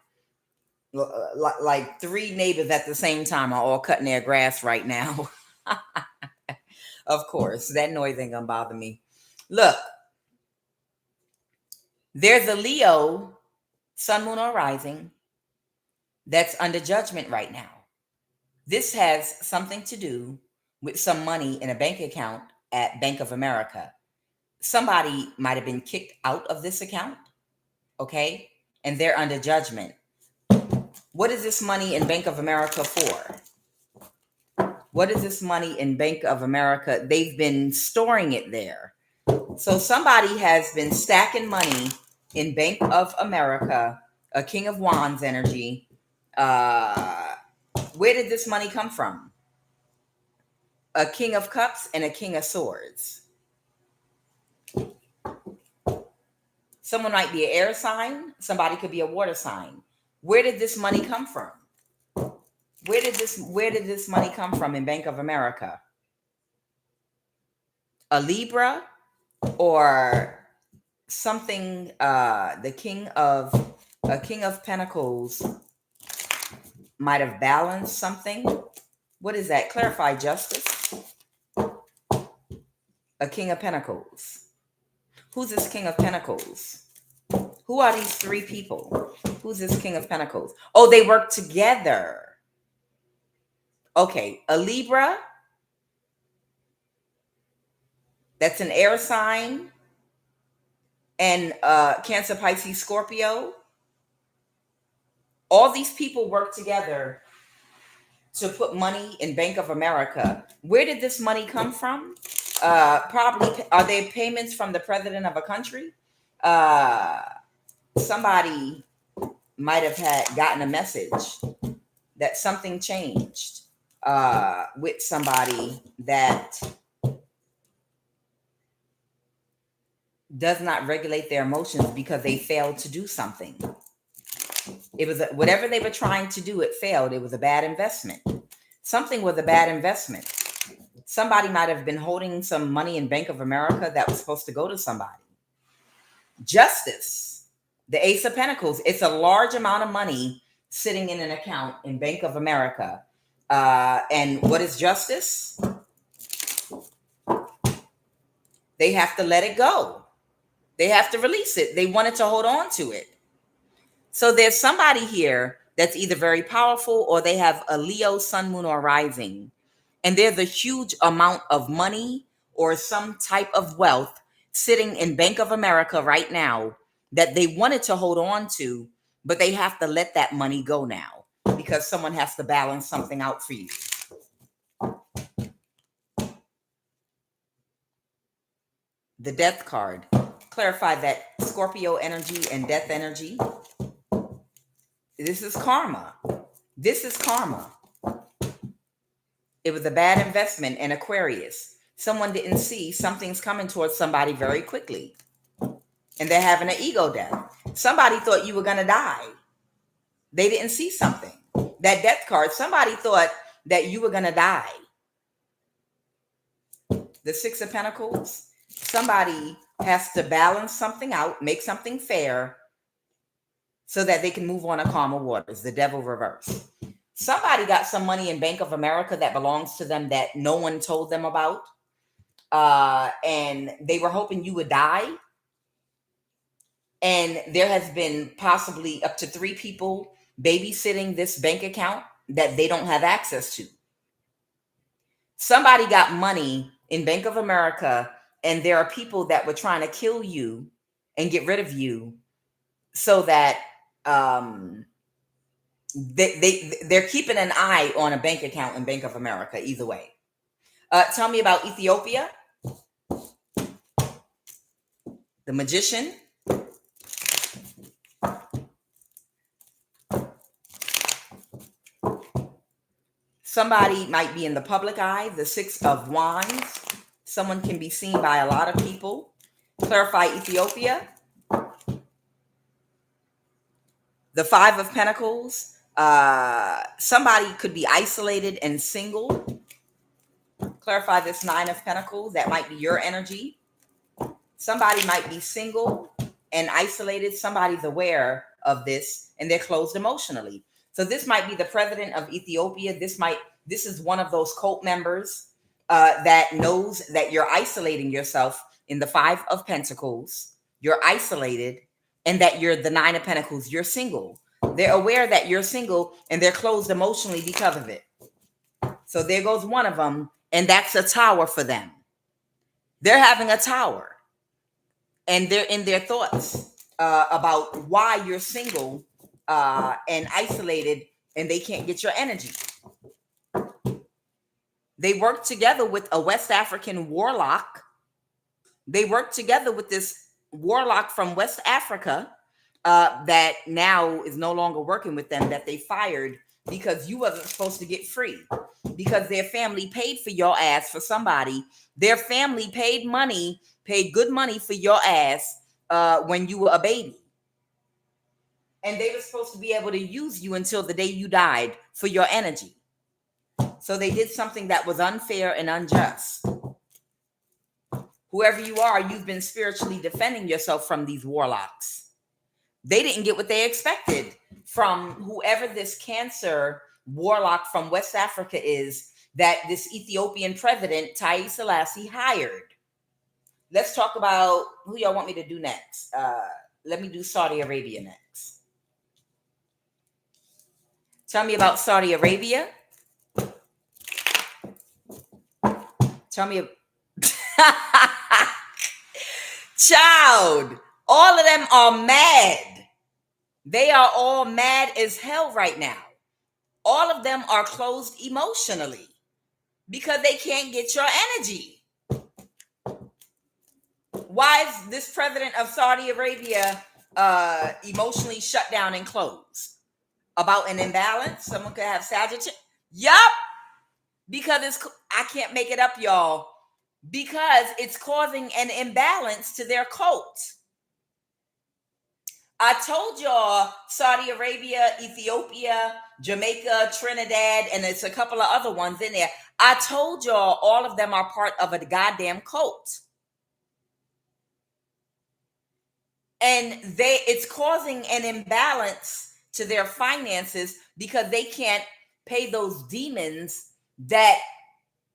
Like 3 neighbors at the same time are all cutting their grass right now. Of course, that noise ain't gonna bother me. Look, there's a Leo, Sun, Moon, or Rising that's under judgment right now. This has something to do with some money in a bank account at Bank of America. Somebody might have been kicked out of this account, okay? And they're under judgment. What is this money in Bank of America for? What is this money in Bank of America? They've been storing it there. So somebody has been stacking money in Bank of America, a King of Wands energy. Where did this money come from? A King of Cups and a King of Swords. Someone might be an air sign. Somebody could be a water sign. Where did this money come from? Where did this money come from in Bank of America? A Libra, or something, a King of Pentacles might have balanced something. What is that? Clarify, Justice. A King of Pentacles. Who's this King of Pentacles? Who are these 3 people? Who's this King of Pentacles? Oh, they work together. Okay, a Libra. That's an air sign. And Cancer, Pisces, Scorpio. All these people work together to put money in Bank of America. Where did this money come from? Probably, are they payments from the president of a country? Somebody might have gotten a message that something changed with somebody that does not regulate their emotions because they failed to do something. It was whatever they were trying to do, it failed. It was a bad investment. Something was a bad investment. Somebody might have been holding some money in Bank of America that was supposed to go to somebody. Justice, the Ace of Pentacles. It's a large amount of money sitting in an account in Bank of America. And what is justice? They have to let it go. They have to release it. They wanted to hold on to it. So there's somebody here that's either very powerful, or they have a Leo, Sun, Moon, or Rising. And there's a huge amount of money or some type of wealth sitting in Bank of America right now that they wanted to hold on to, but they have to let that money go now because someone has to balance something out for you. The Death card. Clarify that Scorpio energy and death energy. This is karma. This is karma. It was a bad investment in Aquarius. Someone didn't see something's coming towards somebody very quickly. And they're having an ego death. Somebody thought you were going to die. They didn't see something. That death card, somebody thought that you were going to die. The Six of Pentacles, somebody has to balance something out, make something fair so that they can move on to calmer waters. The Devil reverse. Somebody got some money in Bank of America that belongs to them that no one told them about. And they were hoping you would die. And there has been possibly up to 3 people babysitting this bank account that they don't have access to. Somebody got money in Bank of America, and there are people that were trying to kill you and get rid of you so that they're keeping an eye on a bank account in Bank of America either way. Tell me about Ethiopia. The Magician. Somebody might be in the public eye. The Six of Wands. Someone can be seen by a lot of people. Clarify Ethiopia. The Five of Pentacles. Somebody could be isolated and single. Clarify this Nine of Pentacles. That might be your energy. Somebody might be single and isolated. Somebody's aware of this and they're closed emotionally. So this might be the president of Ethiopia. This is one of those cult members that knows that you're isolating yourself in the Five of Pentacles. You're isolated, and that you're the Nine of Pentacles. You're single. They're aware that you're single and they're closed emotionally because of it. So there goes one of them, and that's a tower for them. They're having a tower, and they're in their thoughts about why you're single and isolated, and they can't get your energy. They work together with a West African warlock. They work together with this warlock from West Africa that now is no longer working with them, that they fired because you wasn't supposed to get free, because their family paid for your ass for somebody. Their family paid good money for your ass when you were a baby. And they were supposed to be able to use you until the day you died for your energy. So they did something that was unfair and unjust. Whoever you are, you've been spiritually defending yourself from these warlocks. They didn't get what they expected from whoever this Cancer warlock from West Africa is that this Ethiopian president, Haile Selassie, hired. Let's talk about who y'all want me to do next. Let me do Saudi Arabia next. Tell me about Saudi Arabia. Tell me. Child, all of them are mad. They are all mad as hell right now. All of them are closed emotionally because they can't get your energy. Why is this president of Saudi Arabia emotionally shut down and closed? About an imbalance? Someone could have Sagittarius? Yup. Because I can't make it up, y'all. Because it's causing an imbalance to their cult. I told y'all Saudi Arabia, Ethiopia, Jamaica, Trinidad, and it's a couple of other ones in there. I told y'all all of them are part of a goddamn cult. And it's causing an imbalance to their finances because they can't pay those demons that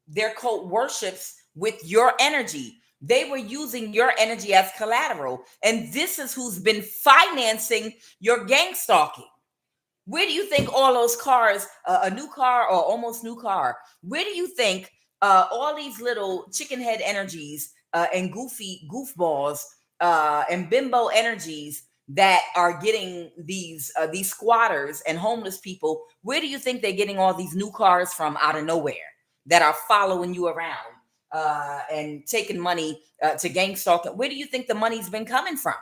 their cult worships with your energy. They were using your energy as collateral. And this is who's been financing your gangstalking. Where do you think all those cars, a new car or almost new car, where do you think all these little chicken head energies and goofballs and bimbo energies that are getting these squatters and homeless people, where do you think they're getting all these new cars from out of nowhere that are following you around and taking money to gangstalking? Where do you think the money's been coming from?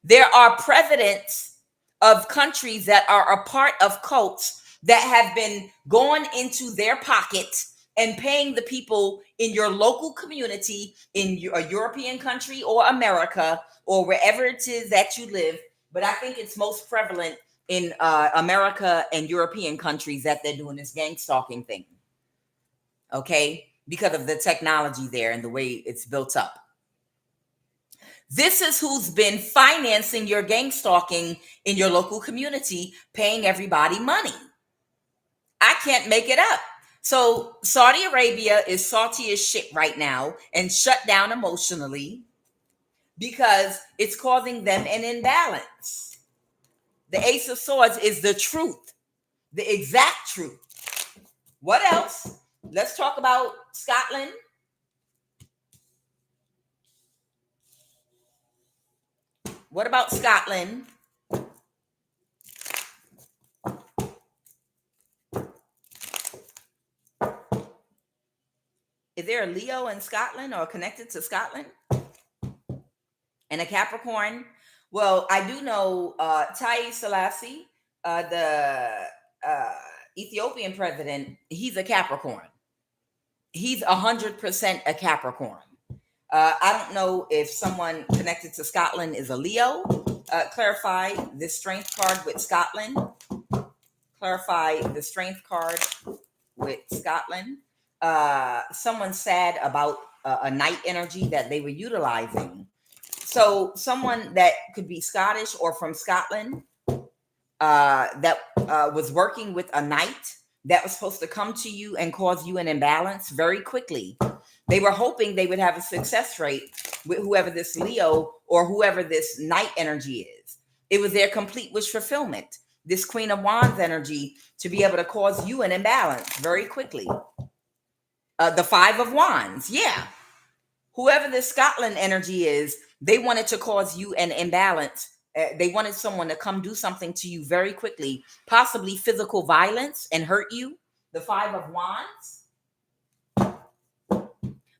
There are presidents of countries that are a part of cults that have been going into their pocket and paying the people in your local community, in a European country or America or wherever it is that you live. But I think it's most prevalent in America and European countries that they're doing this gang stalking thing. Okay, because of the technology there and the way it's built up. This is who's been financing your gang stalking in your local community, paying everybody money. I can't make it up. So Saudi Arabia is salty as shit right now and shut down emotionally because it's causing them an imbalance. The Ace of Swords is the truth, the exact truth. What else? Let's talk about Scotland. What about Scotland? Is there a Leo in Scotland or connected to Scotland? And a Capricorn? Well, I do know Taye Selassie, the Ethiopian president, he's a Capricorn. He's 100% a Capricorn. I don't know if someone connected to Scotland is a Leo. Clarify the strength card with Scotland. Clarify the strength card with Scotland. Someone sad about a night energy that they were utilizing. So someone that could be Scottish or from Scotland that was working with a knight that was supposed to come to you and cause you an imbalance very quickly. They were hoping they would have a success rate with whoever this Leo or whoever this night energy is. It was their complete wish fulfillment. This Queen of Wands energy to be able to cause you an imbalance very quickly. The Five of Wands. Yeah. Whoever this Scotland energy is, they wanted to cause you an imbalance. They wanted someone to come do something to you very quickly, possibly physical violence and hurt you. The Five of Wands.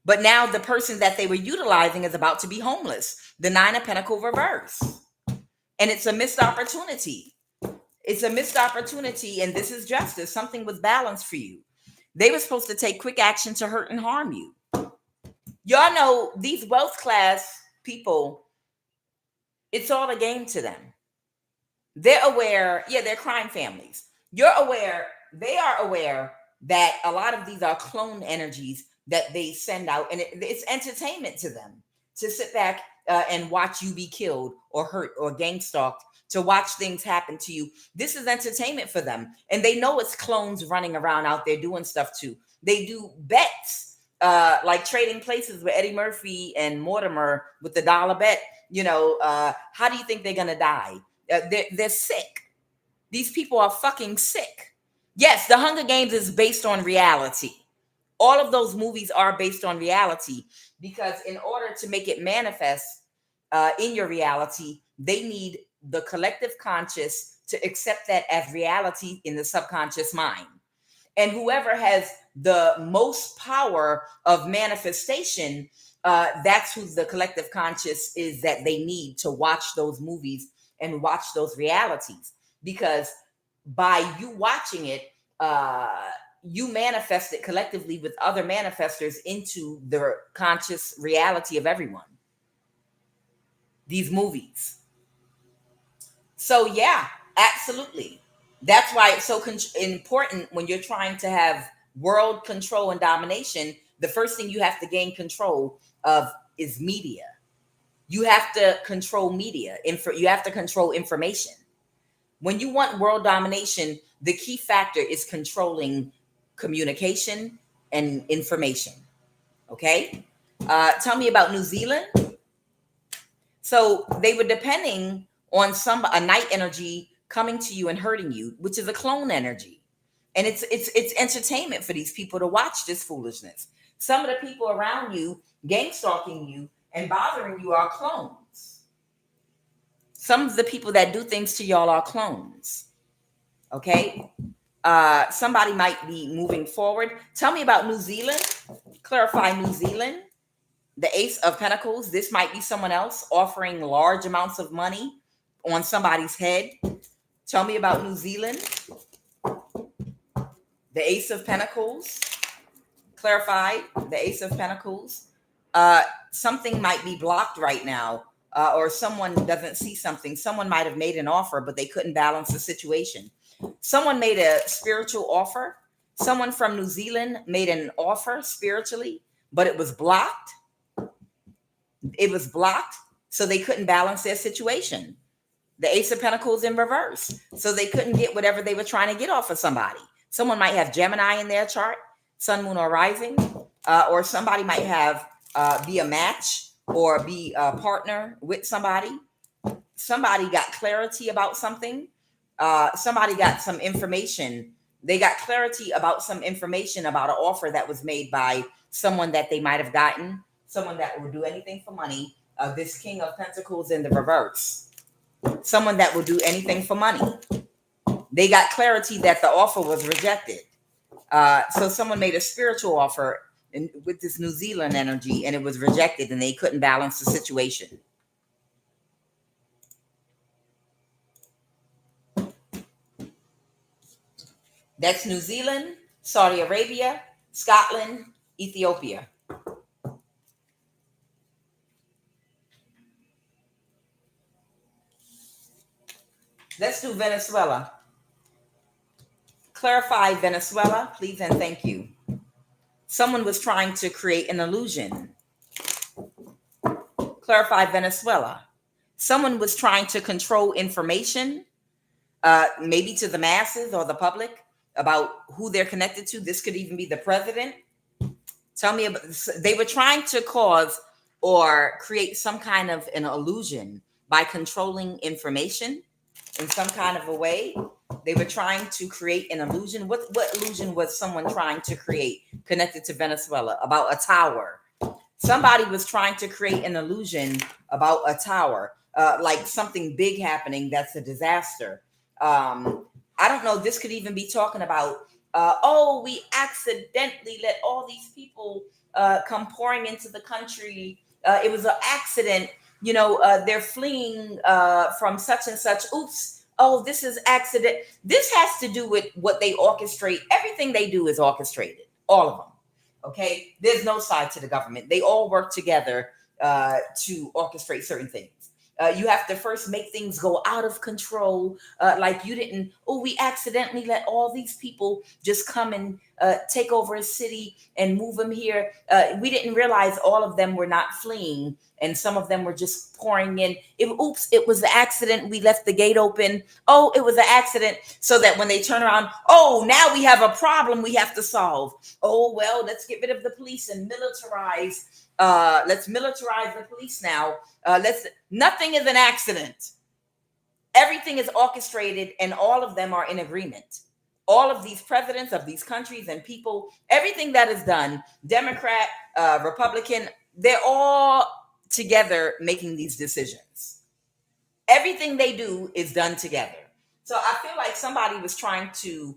But now the person that they were utilizing is about to be homeless. The Nine of Pentacles reverse. And it's a missed opportunity. It's a missed opportunity, and this is justice. Something was balanced for you. They were supposed to take quick action to hurt and harm you. Y'all know these wealth class people, it's all a game to them. They're aware, they're crime families. You're aware, they are aware that a lot of these are clone energies that they send out, and it's entertainment to them to sit back and watch you be killed or hurt or gang stalked, to watch things happen to you. This is entertainment for them, and they know it's clones running around out there doing stuff too. They do bets, like Trading Places with Eddie Murphy and Mortimer with the dollar bet. How do you think they're gonna die? They're sick. These people are fucking sick. Yes, The Hunger Games is based on reality. All of those movies are based on reality, because in order to make it manifest in your reality, they need the collective conscious to accept that as reality in the subconscious mind. And whoever has the most power of manifestation, that's who the collective conscious is that they need to watch those movies and watch those realities. Because by you watching it, you manifest it collectively with other manifestors into the conscious reality of everyone. These movies. So yeah, absolutely. That's why it's so important when you're trying to have world control and domination. The first thing you have to gain control of is media. You have to control media. You have to control information. When you want world domination, the key factor is controlling communication and information. Okay? Tell me about New Zealand. So they were depending on a night energy coming to you and hurting you, which is a clone energy. And it's entertainment for these people to watch this foolishness. Some of the people around you gang stalking you and bothering you are clones. Some of the people that do things to y'all are clones. Okay? Somebody might be moving forward. Tell me about New Zealand. Clarify New Zealand. The Ace of Pentacles. This might be someone else offering large amounts of money on somebody's head. Tell me about New Zealand. The Ace of Pentacles. Clarify the Ace of Pentacles. Something might be blocked right now or someone doesn't see something. Someone might have made an offer, but they couldn't balance the situation. Someone made a spiritual offer. Someone from New Zealand made an offer spiritually, but it was blocked. It was blocked, so they couldn't balance their situation. The Ace of Pentacles in reverse. So they couldn't get whatever they were trying to get off of somebody. Someone might have Gemini in their chart, Sun, Moon, or Rising, or somebody might have be a match or be a partner with somebody. Somebody got clarity about something. Somebody got some information. They got clarity about some information about an offer that was made by someone that they might have gotten, someone that will do anything for money. This King of Pentacles in the reverse. Someone that will do anything for money. They got clarity that the offer was rejected. So someone made a spiritual offer with this New Zealand energy, and it was rejected, and they couldn't balance the situation. That's New Zealand, Saudi Arabia, Scotland, Ethiopia. Let's do Venezuela. Clarify Venezuela, please and thank you. Someone was trying to create an illusion. Clarify Venezuela. Someone was trying to control information, maybe to the masses or the public, about who they're connected to. This could even be the president. Tell me about this. They were trying to cause or create some kind of an illusion by controlling information in some kind of a way. They were trying to create an illusion. What illusion was someone trying to create connected to Venezuela? About a tower. Somebody was trying to create an illusion about a tower, like something big happening that's a disaster. I don't know. This could even be talking about, we accidentally let all these people come pouring into the country. It was an accident. They're fleeing from such and such. Oops. Oh, this is accident. This has to do with what they orchestrate. Everything they do is orchestrated. All of them. Okay. There's no side to the government. They all work together to orchestrate certain things. You have to first make things go out of control. Like we accidentally let all these people just come and take over a city and move them here. We didn't realize all of them were not fleeing, and some of them were just pouring in. It was an accident. We left the gate open. Oh, it was an accident. So that when they turn around, now we have a problem we have to solve. Oh, well, let's get rid of the police and militarize. Let's militarize the police now. Nothing is an accident. Everything is orchestrated, and all of them are in agreement. All of these presidents of these countries and people, everything that is done, Democrat, Republican, they're all together making these decisions. Everything they do is done together. So I feel like somebody was trying to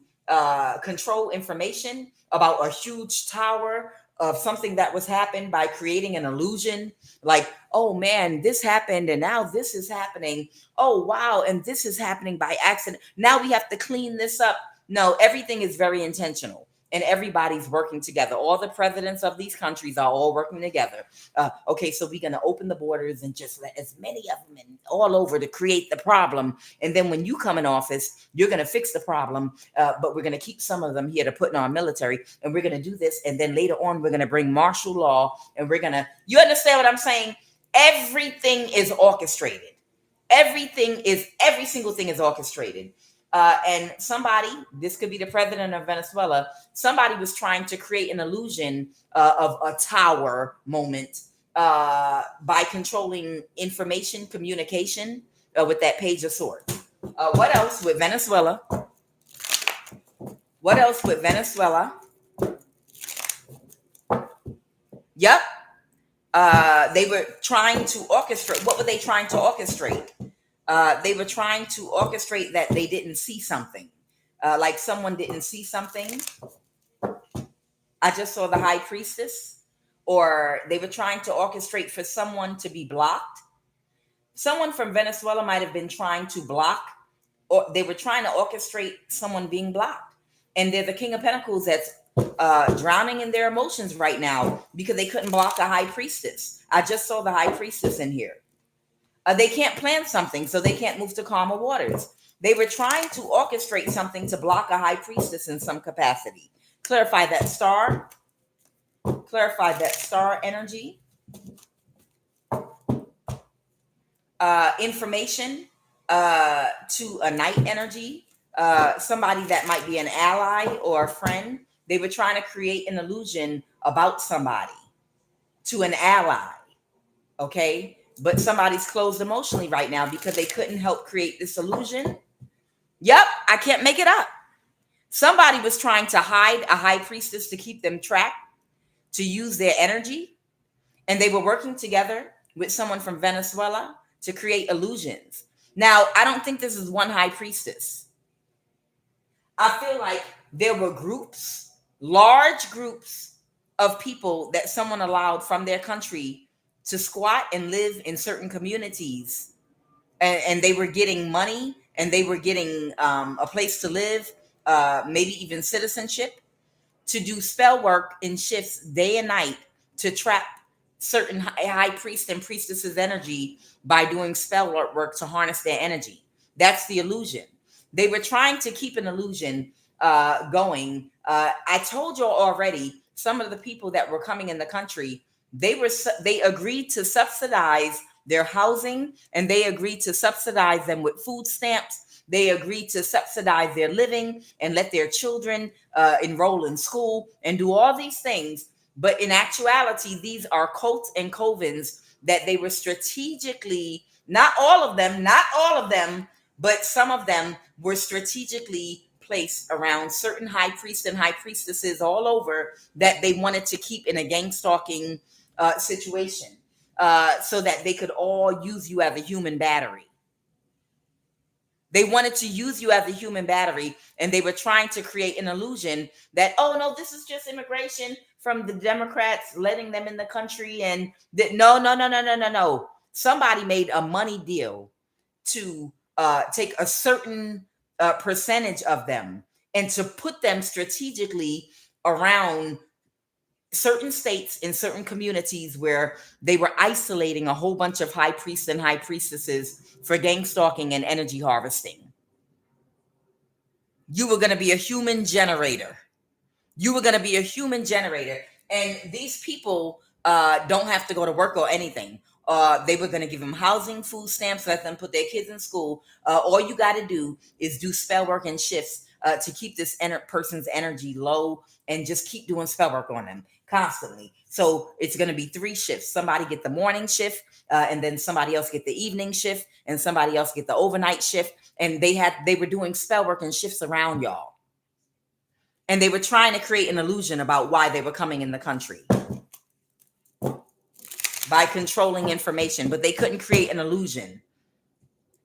control information about a huge tower of something that was happened by creating an illusion, like, oh man, this happened and now this is happening. Oh wow, and this is happening by accident. Now we have to clean this up. No, everything is very intentional, and everybody's working together. All the presidents of these countries are all working together. Okay, so we're going to open the borders and just let as many of them in all over to create the problem. And then when you come in office, you're going to fix the problem, but we're going to keep some of them here to put in our military, and we're going to do this. And then later on, we're going to bring martial law, and you understand what I'm saying? Everything is orchestrated. Every single thing is orchestrated. And this could be the president of Venezuela, somebody was trying to create an illusion of a tower moment by controlling information, communication with that Page of Swords. What else with Venezuela? Yep. They were trying to orchestrate. What were they trying to orchestrate? They were trying to orchestrate that they didn't see something, like someone didn't see something. I just saw the High Priestess, or they were trying to orchestrate for someone to be blocked. Someone from Venezuela might have been trying to block, or they were trying to orchestrate someone being blocked. And they're the King of Pentacles that's drowning in their emotions right now because they couldn't block the High Priestess. I just saw the High Priestess in here. They can't plan something, so they can't move to calmer waters. They were trying to orchestrate something to block a high priestess in some capacity. Clarify that star. Clarify that star energy. Information to a night energy. Somebody that might be an ally or a friend. They were trying to create an illusion about somebody to an ally. Okay, but somebody's closed emotionally right now because they couldn't help create this illusion. Yep, I can't make it up. Somebody was trying to hide a high priestess to keep them trapped, to use their energy, and they were working together with someone from Venezuela to create illusions. Now, I don't think this is one high priestess. I feel like there were groups, large groups of people that someone allowed from their country to squat and live in certain communities, and they were getting money, and they were getting a place to live, maybe even citizenship, to do spell work in shifts day and night to trap certain high priest and priestesses energy by doing spell work to harness their energy. That's the illusion. They were trying to keep an illusion going. I told you already, some of the people that were coming in the country, they agreed to subsidize their housing, and they agreed to subsidize them with food stamps. They agreed to subsidize their living and let their children enroll in school and do all these things. But in actuality, these are cults and covens that they were strategically, not all of them, but some of them were strategically placed around certain high priests and high priestesses all over that they wanted to keep in a gang-stalking situation, so that they could all use you as a human battery. They wanted to use you as a human battery, and they were trying to create an illusion that, oh no, this is just immigration from the Democrats letting them in the country, and that no. Somebody made a money deal to take a certain percentage of them and to put them strategically around certain states in certain communities where they were isolating a whole bunch of high priests and high priestesses for gang stalking and energy harvesting. You were going to be a human generator. You were going to be a human generator. And these people don't have to go to work or anything. They were going to give them housing, food stamps, let them put their kids in school. All you got to do is do spell work and shifts to keep this person's energy low, and just keep doing spell work on them constantly. So it's going to be 3 shifts. Somebody get the morning shift, and then somebody else get the evening shift, and somebody else get the overnight shift. And they were doing spell work and shifts around y'all. And they were trying to create an illusion about why they were coming in the country by controlling information, but they couldn't create an illusion.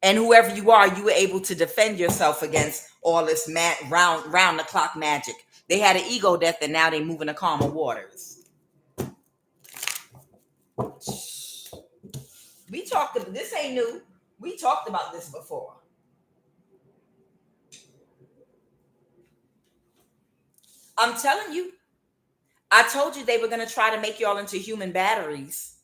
And whoever you are, you were able to defend yourself against all this round the clock magic. They had an ego death, and now they move in the calmer waters. We talked about this, ain't new. We talked about this before. I'm telling you, I told you they were going to try to make y'all into human batteries.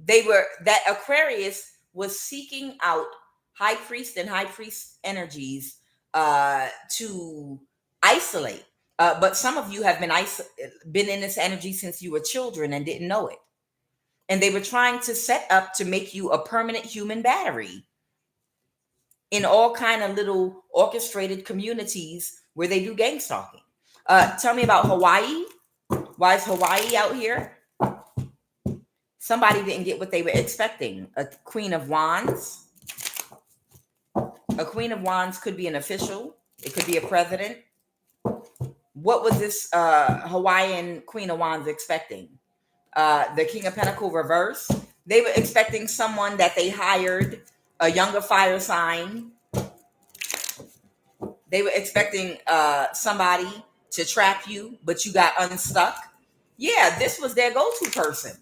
That Aquarius was seeking out high priest and high priest energies to isolate. But some of you have been in this energy since you were children and didn't know it. And they were trying to set up to make you a permanent human battery in all kind of little orchestrated communities where they do gang stalking. Tell me about Hawaii. Why is Hawaii out here? Somebody didn't get what they were expecting. A Queen of Wands. A Queen of Wands could be an official. It could be a president. What was this Hawaiian Queen of Wands expecting? The King of Pentacles reverse. They were expecting someone that they hired, a younger fire sign. They were expecting somebody to trap you, but you got unstuck. Yeah, this was their go-to person.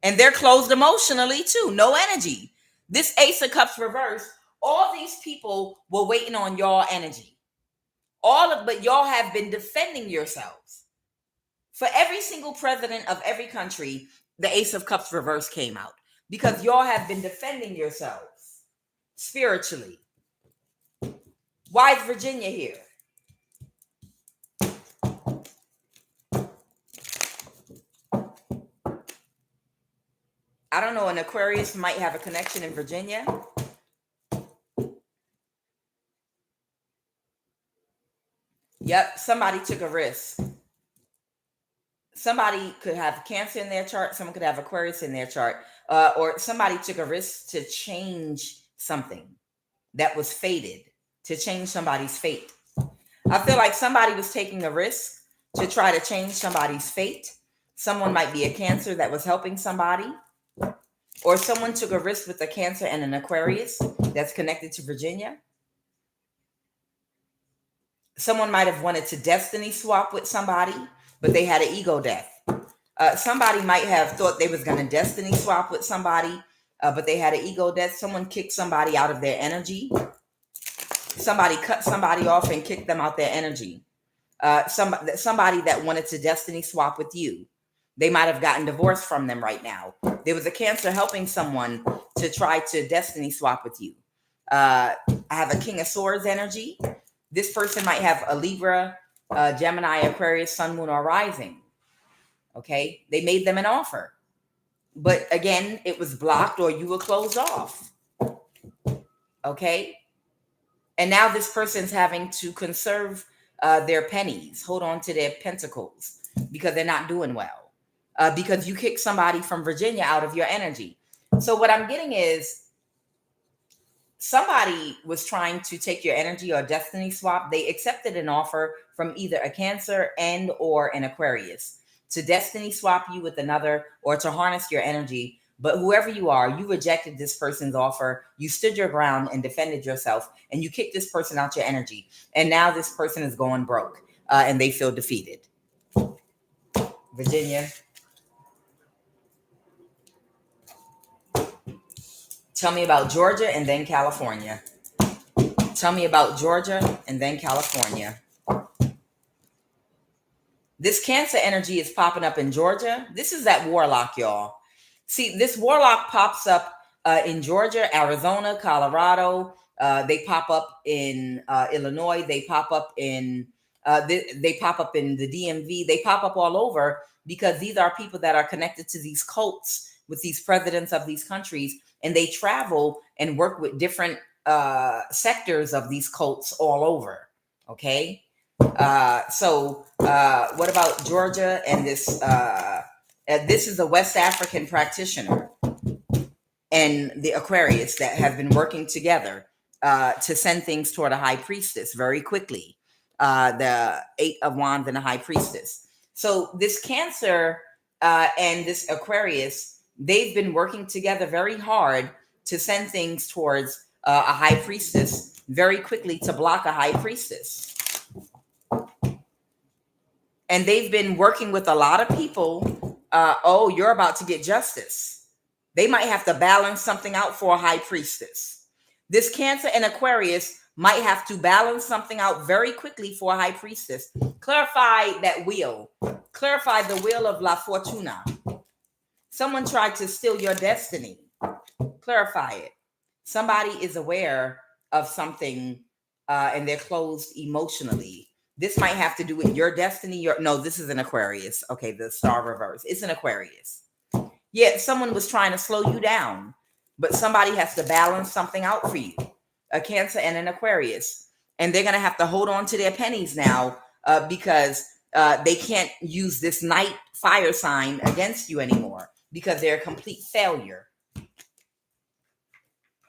And they're closed emotionally too. No energy. This Ace of Cups reverse. All these people were waiting on y'all energy. But y'all have been defending yourselves. For every single president of every country, the Ace of Cups reverse came out. because y'all have been defending yourselves spiritually. Why is Virginia here? I don't know, an Aquarius might have a connection in Virginia. Yep, somebody took a risk. Somebody could have Cancer in their chart. Someone could have Aquarius in their chart. Or somebody took a risk to change something that was fated, to change somebody's fate. I feel like somebody was taking a risk to try to change somebody's fate. Someone might be a Cancer that was helping somebody. Or someone took a risk with a Cancer and an Aquarius that's connected to Virginia. Someone might have wanted to destiny swap with somebody, but they had an ego death. Somebody might have thought they was going to destiny swap with somebody, but they had an ego death. Someone kicked somebody out of their energy. Somebody cut somebody off and kicked them out their energy. Somebody that wanted to destiny swap with you. They might have gotten divorced from them right now. There was a Cancer helping someone to try to destiny swap with you. I have a King of Swords energy. This person might have a Libra, Gemini, Aquarius, Sun, Moon, or Rising. Okay, they made them an offer, but again, it was blocked or you were closed off. Okay, and now this person's having to conserve their pennies, hold on to their pentacles because they're not doing well, because you kicked somebody from Virginia out of your energy. So what I'm getting is somebody was trying to take your energy or destiny swap. They accepted an offer from either a Cancer and or an Aquarius to destiny swap you with another or to harness your energy. But whoever you are, you rejected this person's offer. You stood your ground and defended yourself, and you kicked this person out your energy. And now this person is going broke and they feel defeated. Virginia. Tell me about Georgia and then California. Tell me about Georgia and then California. This Cancer energy is popping up in Georgia. This is that warlock, y'all. See, this warlock pops up in Georgia, Arizona, Colorado. They pop up in Illinois. They pop up in they pop up in the DMV. They pop up all over because these are people that are connected to these cults with these presidents of these countries, and they travel and work with different sectors of these cults all over. Okay. So what about Georgia and this? This is a West African practitioner and the Aquarius that have been working together to send things toward a high priestess very quickly. The 8 of Wands and a high priestess. So this Cancer and this Aquarius, they've been working together very hard to send things towards a high priestess very quickly to block a high priestess. And they've been working with a lot of people. Oh, you're about to get justice. They might have to balance something out for a high priestess. This Cancer and Aquarius might have to balance something out very quickly for a high priestess. Clarify that wheel. Clarify the wheel of La Fortuna. Someone tried to steal your destiny. Clarify it. Somebody is aware of something and they're closed emotionally. This might have to do with your destiny. No, this is an Aquarius. Okay, the star reverse. It's an Aquarius. Yeah, someone was trying to slow you down, but somebody has to balance something out for you. A Cancer and an Aquarius. And they're going to have to hold on to their pennies now because they can't use this night fire sign against you anymore because they're a complete failure.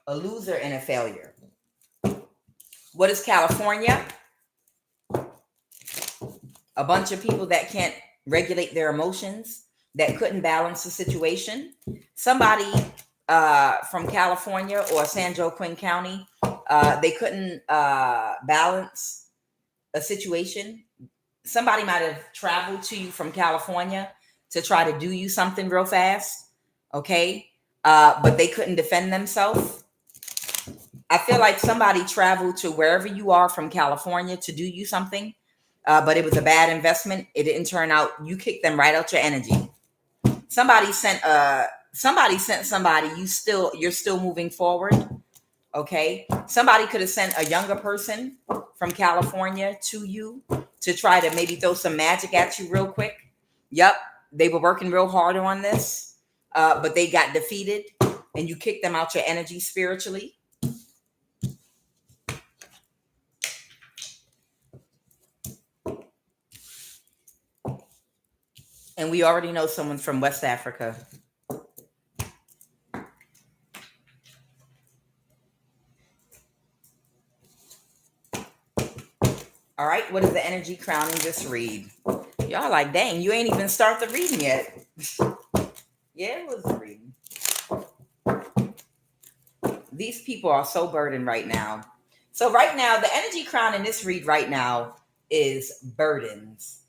A loser and a failure. What is California? A bunch of people that can't regulate their emotions, that couldn't balance the situation. Somebody from California or San Joaquin County, they couldn't balance a situation. Somebody might have traveled to you from California to try to do you something real fast, okay? But they couldn't defend themselves. I feel like somebody traveled to wherever you are from California to do you something, but it was a bad investment. It didn't turn out. You kicked them right out your energy. Somebody sent somebody sent somebody, you're still moving forward. Okay, somebody could have sent a younger person from California to you to try to maybe throw some magic at you real quick. Yep, they were working real hard on this, but they got defeated, and you kicked them out your energy spiritually. And we already know someone's from West Africa. All right, what is the energy crowning this read? Y'all like, dang, you ain't even start the reading yet. Yeah, it was a reading. These people are so burdened right now. So right now, the energy crowning this read right now is burdens.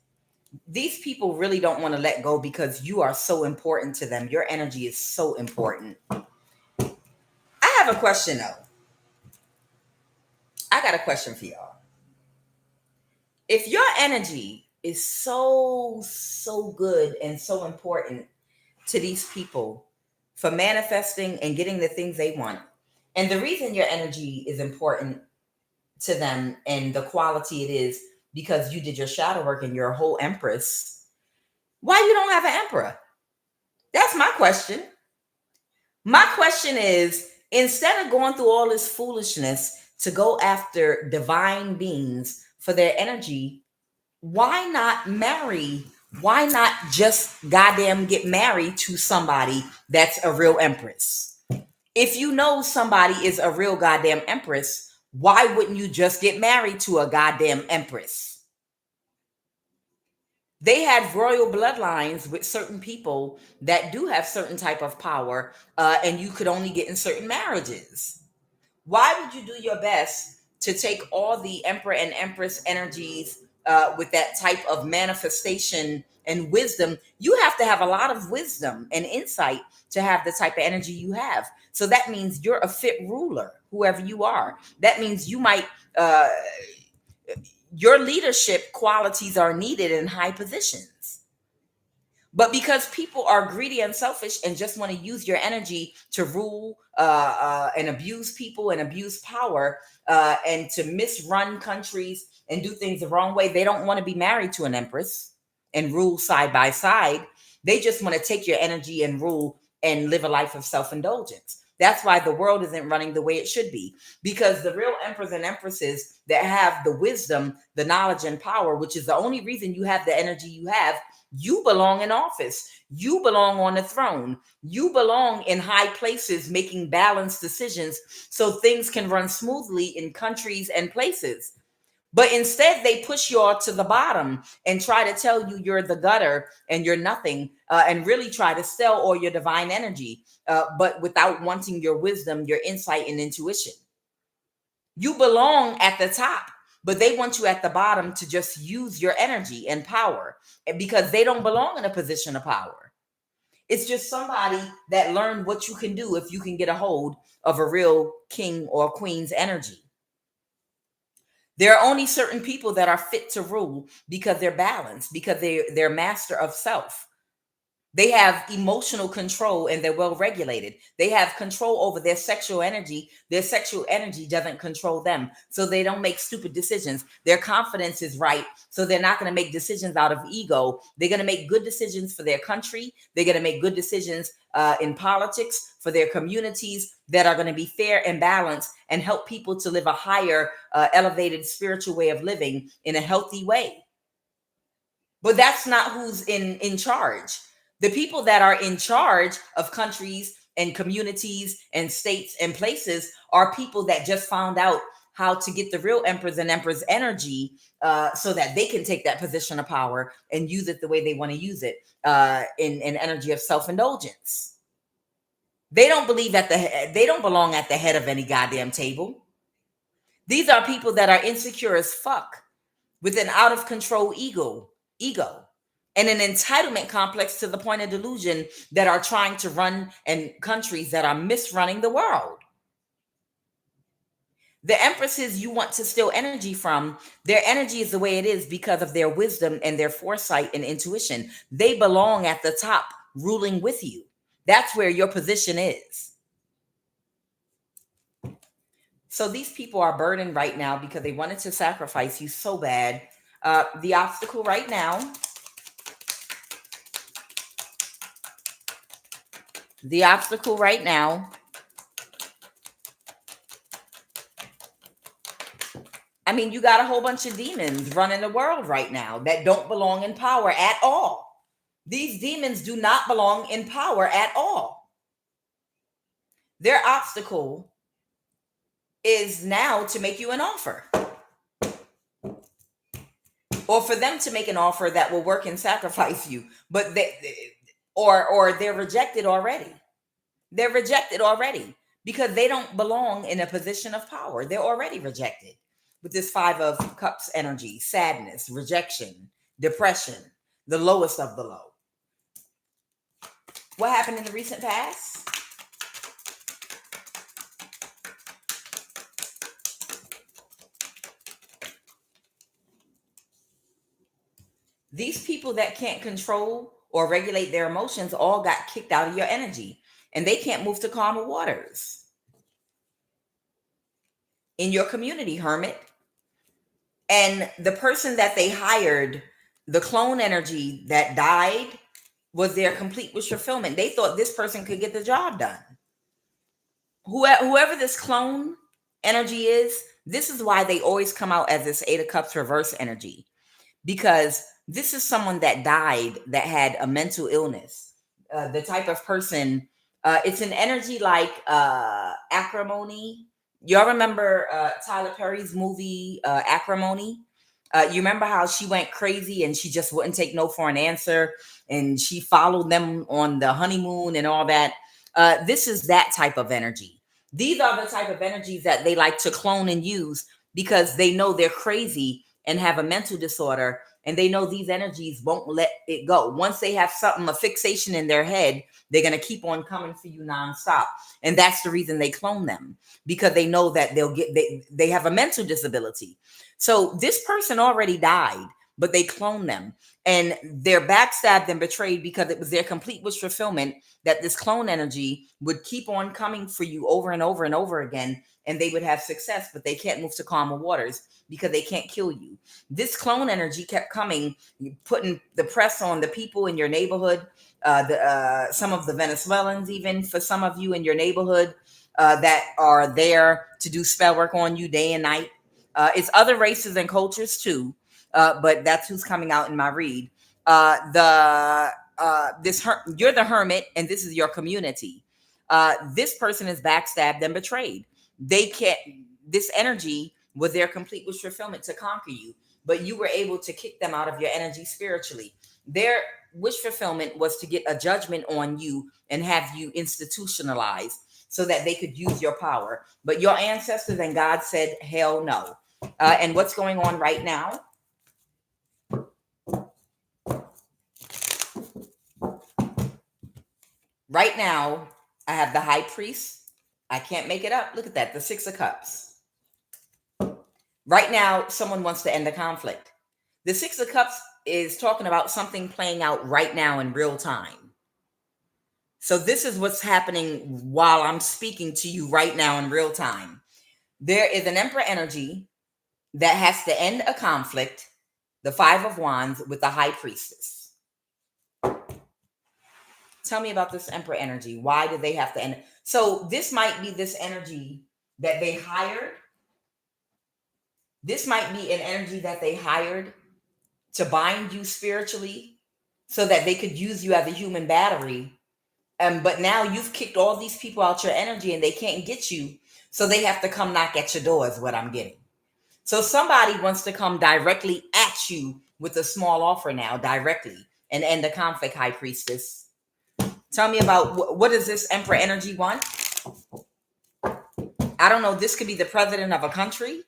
These people really don't want to let go because you are so important to them. Your energy is so important. I have a question though. I got a question for y'all. If your energy is so good and so important to these people for manifesting and getting the things they want, and the reason your energy is important to them and the quality it is because you did your shadow work and you're a whole empress, why you don't have an emperor? That's my question. My question is, instead of going through all this foolishness to go after divine beings for their energy, why not marry? Why not just goddamn get married to somebody that's a real empress? If you know somebody is a real goddamn empress, why wouldn't you just get married to a goddamn empress? They had royal bloodlines with certain people that do have certain type of power, and you could only get in certain marriages. Why would you do your best to take all the emperor and empress energies with that type of manifestation and wisdom? You have to have a lot of wisdom and insight to have the type of energy you have. So that means you're a fit ruler, whoever you are. That means you might, your leadership qualities are needed in high positions. But because people are greedy and selfish and just want to use your energy to rule and abuse people and abuse power and to misrun countries and do things the wrong way, they don't want to be married to an empress and rule side by side. They just want to take your energy and rule and live a life of self-indulgence. That's why the world isn't running the way it should be, because the real emperors and empresses that have the wisdom, the knowledge and power, which is the only reason you have the energy you have, you belong in office. You belong on the throne. You belong in high places making balanced decisions so things can run smoothly in countries and places. But instead, they push you all to the bottom and try to tell you you're the gutter and you're nothing, and really try to sell all your divine energy, but without wanting your wisdom, your insight, and intuition. You belong at the top, but they want you at the bottom to just use your energy and power because they don't belong in a position of power. It's just somebody that learned what you can do if you can get a hold of a real king or queen's energy. There are only certain people that are fit to rule because they're balanced, because they're master of self. They have emotional control and they're well regulated. They have control over their sexual energy. Their sexual energy doesn't control them. So they don't make stupid decisions. Their confidence is right. So they're not going to make decisions out of ego. They're going to make good decisions for their country. They're going to make good decisions in politics for their communities that are going to be fair and balanced and help people to live a higher, elevated spiritual way of living in a healthy way. But that's not who's in charge. The people that are in charge of countries and communities and states and places are people that just found out how to get the real emperors and emperors energy so that they can take that position of power and use it the way they want to use it in energy of self-indulgence. They don't believe they don't belong at the head of any goddamn table. These are people that are insecure as fuck with an out of control ego, and an entitlement complex to the point of delusion that are trying to run in countries that are misrunning the world. The empresses you want to steal energy from, their energy is the way it is because of their wisdom and their foresight and intuition. They belong at the top, ruling with you. That's where your position is. So these people are burdened right now because they wanted to sacrifice you so bad. The obstacle right now. The obstacle right now. I mean, you got a whole bunch of demons running the world right now that don't belong in power at all. These demons do not belong in power at all. Their obstacle is now to make you an offer, or for them to make an offer that will work and sacrifice you, but or they're rejected already. They're rejected already because they don't belong in a position of power. They're already rejected with this 5 of Cups energy: sadness, rejection, depression, the lowest of the low. What happened in the recent past? These people that can't control or regulate their emotions all got kicked out of your energy, and they can't move to calmer waters. In your community, hermit. And the person that they hired, the clone energy that died, was their complete wish fulfillment. They thought this person could get the job done. Whoever this clone energy is, this is why they always come out as this 8 of Cups reverse energy, because this is someone that died that had a mental illness. The type of person, it's an energy like acrimony. Y'all remember Tyler Perry's movie Acrimony? You remember how she went crazy and she just wouldn't take no for an answer, and she followed them on the honeymoon and all that. This is that type of energy. These are the type of energies that they like to clone and use because they know they're crazy and have a mental disorder, and they know these energies won't let it go. Once they have something, a fixation in their head, they're going to keep on coming for you nonstop. And that's the reason they clone them, because they know that they have a mental disability. So this person already died, but they cloned them, and they're backstabbed and betrayed because it was their complete wish fulfillment that this clone energy would keep on coming for you over and over and over again, and they would have success, but they can't move to calmer waters because they can't kill you. This clone energy kept coming, putting the press on the people in your neighborhood, some of the Venezuelans, even for some of you in your neighborhood that are there to do spell work on you day and night. It's other races and cultures too, but that's who's coming out in my read. You're the hermit, and this is your community. This person is backstabbed and betrayed. They can't. This energy was their complete wish fulfillment to conquer you, but you were able to kick them out of your energy spiritually. Their wish fulfillment was to get a judgment on you and have you institutionalized so that they could use your power. But your ancestors and God said, hell no. And what's going on right now? Right now, I have the High Priest. I can't make it up. Look at that, the 6 of Cups. Right now, someone wants to end the conflict. The 6 of Cups is talking about something playing out right now in real time. So this is what's happening while I'm speaking to you right now in real time. There is an Emperor energy that has to end a conflict, the 5 of Wands, with the High Priestess. Tell me about this Emperor energy. Why do they have to end? So this might be this energy that they hired. This might be an energy that they hired to bind you spiritually so that they could use you as a human battery. But now you've kicked all these people out your energy and they can't get you. So they have to come knock at your door is what I'm getting. So somebody wants to come directly at you with a small offer now, directly, and end the conflict, High Priestess. Tell me about what does this Emperor energy want? I don't know. This could be the president of a country,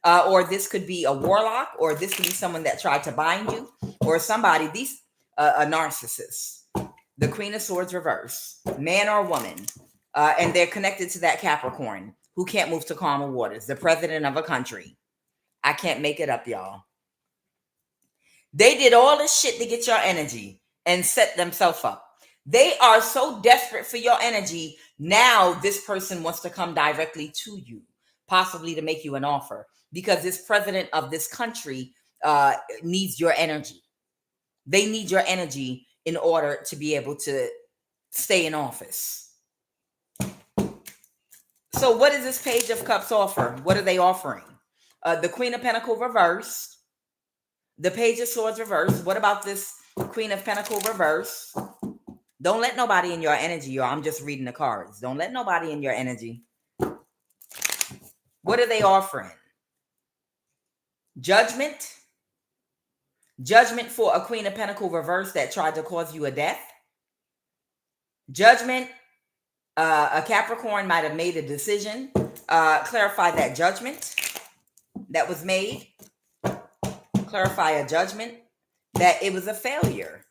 or this could be a warlock, or this could be someone that tried to bind you, or somebody, a narcissist. The Queen of Swords reverse, man or woman, and they're connected to that Capricorn who can't move to calmer waters, the president of a country. I can't make it up, y'all. They did all this shit to get your energy and set themselves up. They are so desperate for your energy. Now this person wants to come directly to you, possibly to make you an offer, because this president of this country needs your energy. They need your energy in order to be able to stay in office. So what does this Page of Cups offer? What are they offering? The Queen of Pentacles reversed. The Page of Swords reversed. What about this Queen of Pentacles reversed? Don't let nobody in your energy, y'all. I'm just reading the cards. Don't let nobody in your energy. What are they offering? Judgment. Judgment for a Queen of Pentacles reversed that tried to cause you a death. Judgment. A Capricorn might have made a decision. Clarify that judgment that was made. Clarify a judgment that it was a failure.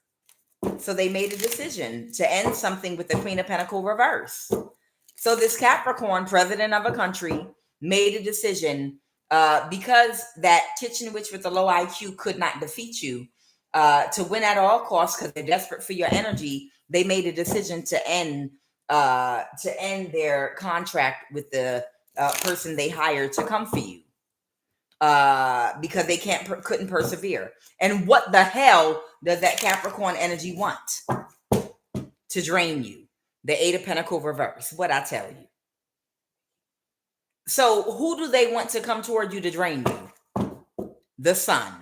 So they made a decision to end something with the Queen of Pentacles reverse. So this Capricorn, president of a country, made a decision because that kitchen witch with the low IQ could not defeat you, to win at all costs because they're desperate for your energy. They made a decision to end their contract with the person they hired to come for you, because they couldn't persevere. And what the hell does that Capricorn energy want? To drain you. The Eight of Pentacles reverse. What I tell you. So who do they want to come toward you to drain you? The Sun.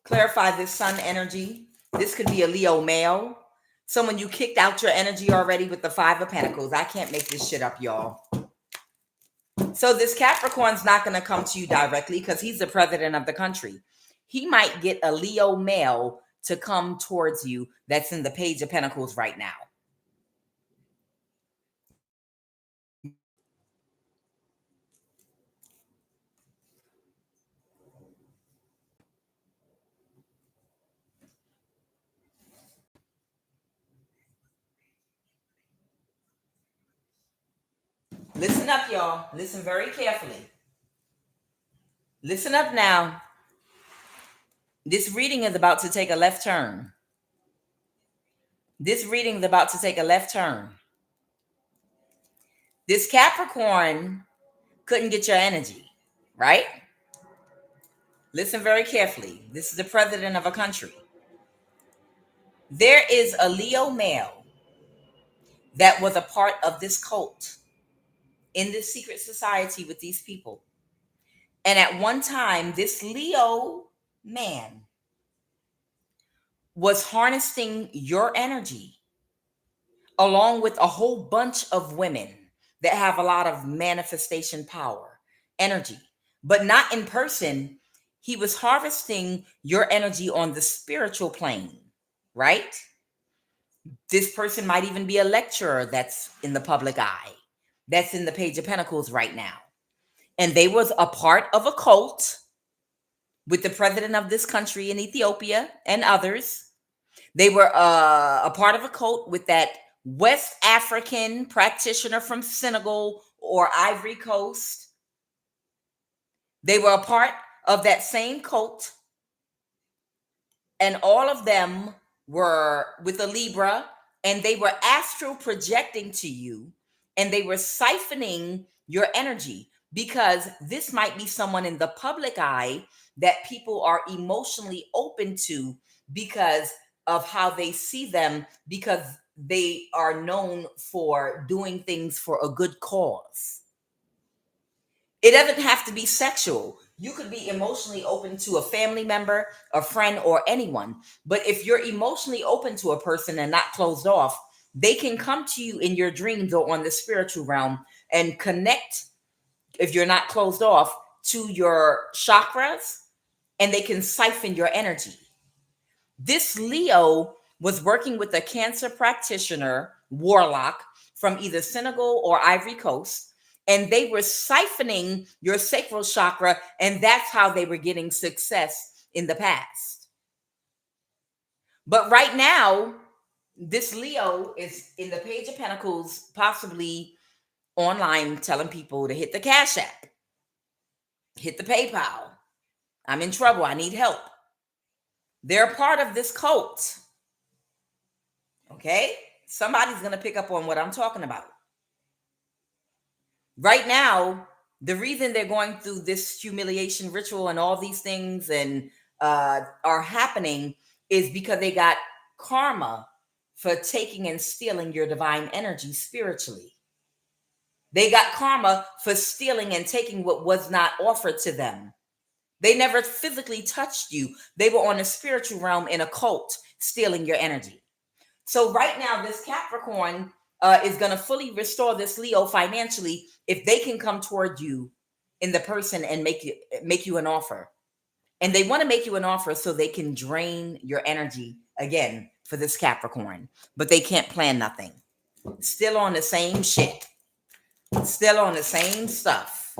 Clarify this Sun energy. This could be a Leo male. Someone you kicked out your energy already with the Five of Pentacles. I can't make this shit up, y'all. So this Capricorn's not going to come to you directly because he's the president of the country. He might get a Leo male to come towards you that's in the Page of Pentacles right now. Listen up, y'all. Listen very carefully. Listen up now. This reading is about to take a left turn. This reading is about to take a left turn. This Capricorn couldn't get your energy, right? Listen very carefully. This is the president of a country. There is a Leo male that was a part of this cult in this secret society with these people. And at one time, this Leo man was harnessing your energy along with a whole bunch of women that have a lot of manifestation power, energy, but not in person. He was harvesting your energy on the spiritual plane, right? This person might even be a lecturer that's in the public eye, that's in the Page of Pentacles right now. And they was a part of a cult with the president of this country in Ethiopia and others. They were a part of a cult with that West African practitioner from Senegal or Ivory Coast. They were a part of that same cult. And all of them were with a Libra, and they were astral projecting to you, and they were siphoning your energy, because this might be someone in the public eye that people are emotionally open to because of how they see them, because they are known for doing things for a good cause. It doesn't have to be sexual. You could be emotionally open to a family member, a friend, or anyone. But if you're emotionally open to a person and not closed off, they can come to you in your dreams or on the spiritual realm and connect, if you're not closed off, to your chakras, and they can siphon your energy. This Leo was working with a Cancer practitioner, warlock, from either Senegal or Ivory Coast, and they were siphoning your sacral chakra, and that's how they were getting success in the past. But right now, this Leo is in the Page of Pentacles, possibly online, telling people to hit the Cash App, hit the PayPal. I'm in trouble. I need help. They're part of this cult. Okay? Somebody's going to pick up on what I'm talking about. Right now, the reason they're going through this humiliation ritual and all these things and are happening is because they got karma for taking and stealing your divine energy spiritually. They got karma for stealing and taking what was not offered to them. They never physically touched you. They were on a spiritual realm in a cult stealing your energy. So right now, this Capricorn is going to fully restore this Leo financially if they can come toward you in the person and make you an offer. And they want to make you an offer so they can drain your energy again for this Capricorn, but they can't plan nothing. Still on the same shit. Still on the same stuff.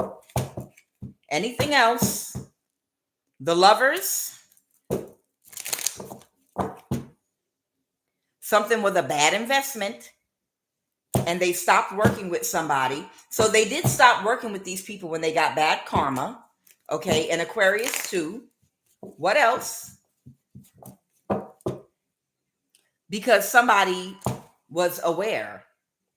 Anything else? The Lovers. Something with a bad investment. And they stopped working with somebody. So they did stop working with these people when they got bad karma. Okay. And Aquarius too. What else? Because somebody was aware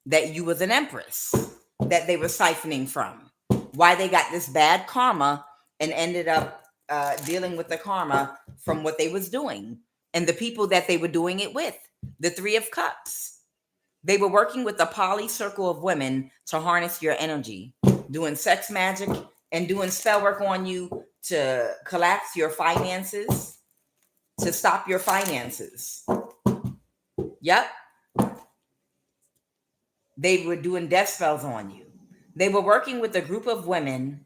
that you was an empress that they were siphoning from. Why they got this bad karma and ended up dealing with the karma from what they was doing and the people that they were doing it with. The Three of Cups. They were working with a poly circle of women to harness your energy, doing sex magic and doing spell work on you to collapse your finances, to stop your finances. Yep. They were doing death spells on you. They were working with a group of women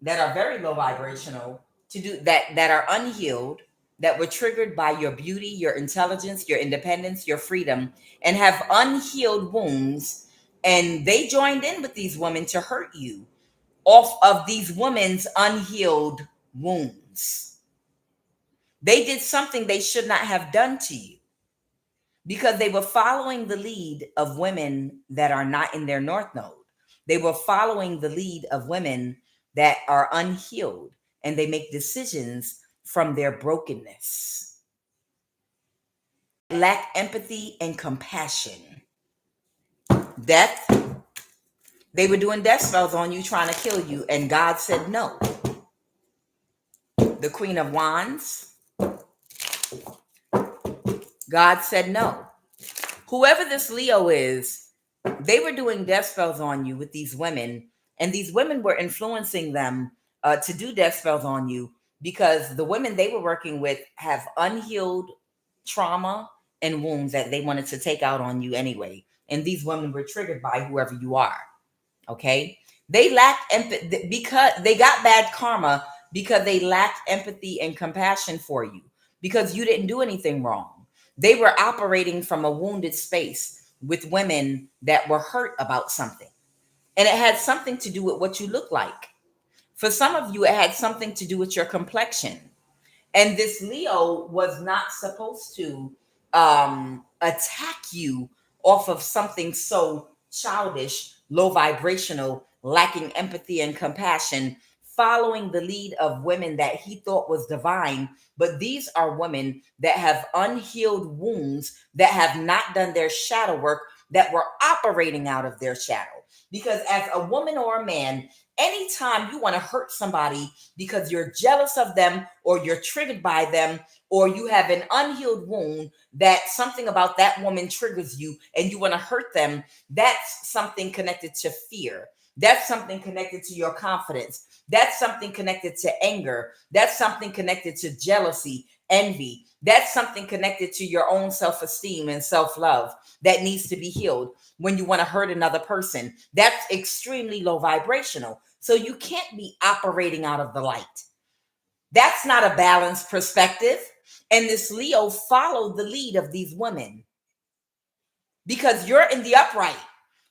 that are very low vibrational to do that are unhealed, that were triggered by your beauty, your intelligence, your independence, your freedom, and have unhealed wounds. And they joined in with these women to hurt you off of these women's unhealed wounds. They did something they should not have done to you because they were following the lead of women that are not in their North Node. They were following the lead of women that are unhealed, and they make decisions from their brokenness. Lack empathy and compassion. Death. They were doing death spells on you, trying to kill you, and God said no. The Queen of Wands. God said no. Whoever this Leo is, they were doing death spells on you with these women, and these women were influencing them to do death spells on you because the women they were working with have unhealed trauma and wounds that they wanted to take out on you anyway. And these women were triggered by whoever you are. Okay. They lacked empathy because they got bad karma because they lacked empathy and compassion for you because you didn't do anything wrong. They were operating from a wounded space with women that were hurt about something. And it had something to do with what you look like. For some of you, it had something to do with your complexion. And this Leo was not supposed to attack you off of something so childish, low vibrational, lacking empathy and compassion, following the lead of women that he thought was divine. But these are women that have unhealed wounds, that have not done their shadow work, that were operating out of their shadow. Because as a woman or a man, anytime you want to hurt somebody because you're jealous of them or you're triggered by them or you have an unhealed wound that something about that woman triggers you and you want to hurt them, that's something connected to fear. That's something connected to your confidence. That's something connected to anger. That's something connected to jealousy, envy. That's something connected to your own self-esteem and self-love that needs to be healed when you want to hurt another person. That's extremely low vibrational. So you can't be operating out of the light. That's not a balanced perspective. And this Leo followed the lead of these women because you're in the upright.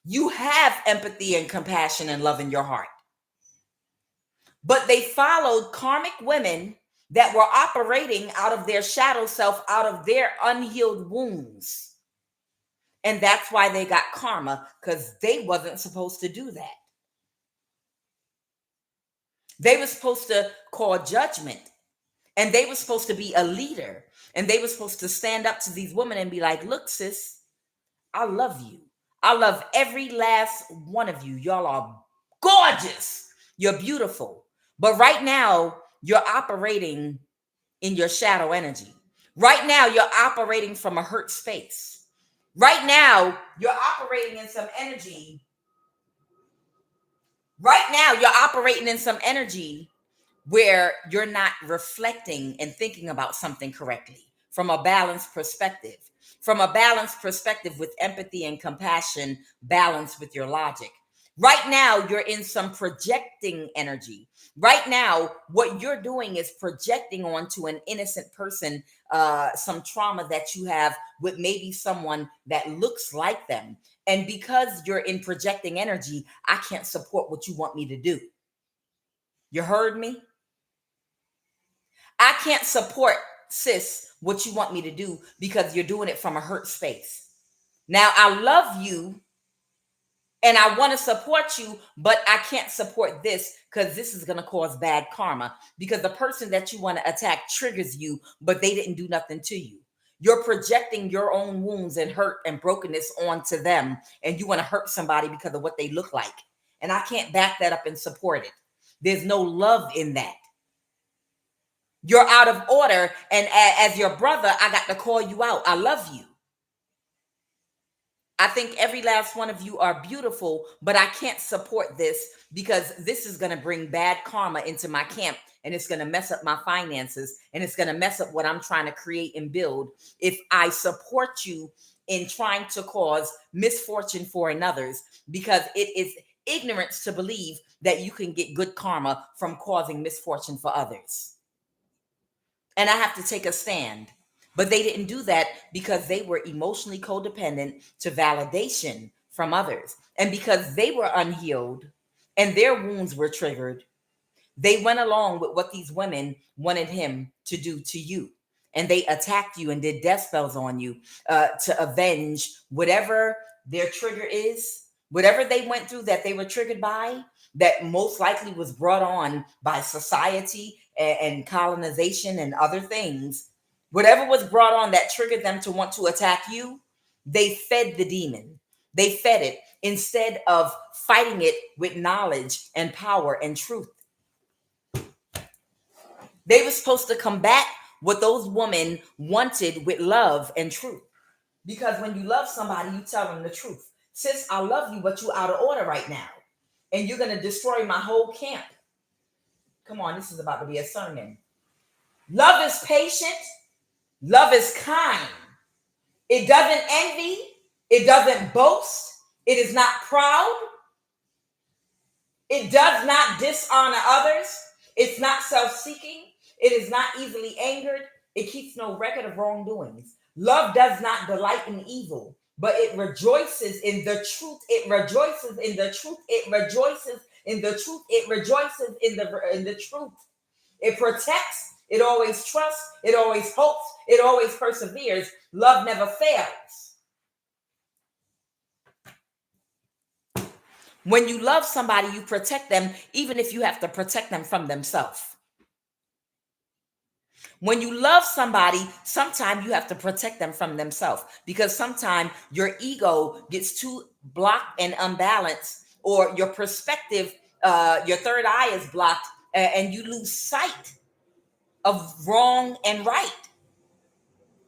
You have empathy and compassion and love in your heart. But they followed karmic women that were operating out of their shadow self, out of their unhealed wounds. And that's why they got karma, because they wasn't supposed to do that. They were supposed to call judgment, and they were supposed to be a leader, and they were supposed to stand up to these women and be like, look, sis, I love you. I love every last one of you. Y'all are gorgeous. You're beautiful. But right now, you're operating in your shadow energy. Right now, you're operating from a hurt space. Right now, you're operating in some energy. Right now, you're operating in some energy where you're not reflecting and thinking about something correctly from a balanced perspective. From a balanced perspective with empathy and compassion, balanced with your logic. Right now, you're in some projecting energy. Right now, what you're doing is projecting onto an innocent person some trauma that you have with maybe someone that looks like them. And because you're in projecting energy, I can't support what you want me to do. You heard me? I can't support, sis, what you want me to do because you're doing it from a hurt space. Now, I love you and I want to support you, but I can't support this because this is going to cause bad karma because the person that you want to attack triggers you, but they didn't do nothing to you. You're projecting your own wounds and hurt and brokenness onto them, and you want to hurt somebody because of what they look like. And I can't back that up and support it. There's no love in that. You're out of order. And as your brother, I got to call you out. I love you. I think every last one of you are beautiful, but I can't support this because this is going to bring bad karma into my camp and it's going to mess up my finances and it's going to mess up what I'm trying to create and build. If I support you in trying to cause misfortune for another's, because it is ignorance to believe that you can get good karma from causing misfortune for others. And I have to take a stand. But they didn't do that because they were emotionally codependent to validation from others. And because they were unhealed and their wounds were triggered, they went along with what these women wanted him to do to you. And they attacked you and did death spells on you to avenge whatever their trigger is, whatever they went through that they were triggered by, that most likely was brought on by society and colonization and other things. Whatever was brought on that triggered them to want to attack you, they fed the demon. They fed it instead of fighting it with knowledge and power and truth. They were supposed to combat what those women wanted with love and truth. Because when you love somebody, you tell them the truth. Sis, I love you, but you're out of order right now. And you're going to destroy my whole camp. Come on, this is about to be a sermon. Love is patient. Love is kind. It doesn't envy. It doesn't boast. It is not proud. It does not dishonor others. It's not self-seeking. It is not easily angered. It keeps no record of wrongdoings. Love does not delight in evil, but it rejoices in the truth. It rejoices in the truth. It rejoices in the truth. It rejoices in the truth. It protects. It always trusts. It always hopes. It always perseveres. Love never fails. When you love somebody, you protect them, even if you have to protect them from themselves. When you love somebody, sometimes you have to protect them from themselves because sometimes your ego gets too blocked and unbalanced, or your perspective, your third eye is blocked, and you lose sight of wrong and right.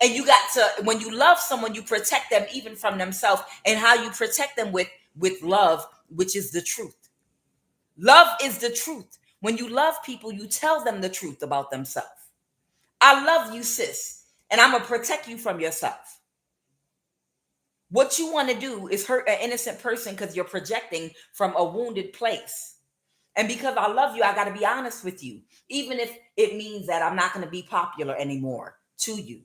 And you got to, when you love someone, you protect them even from themselves, and how you protect them with love, which is the truth. Love is the truth. When you love people, you tell them the truth about themselves. I love you, sis, and I'm going to protect you from yourself. What you want to do is hurt an innocent person because you're projecting from a wounded place. And because I love you, I got to be honest with you, even if it means that I'm not going to be popular anymore to you.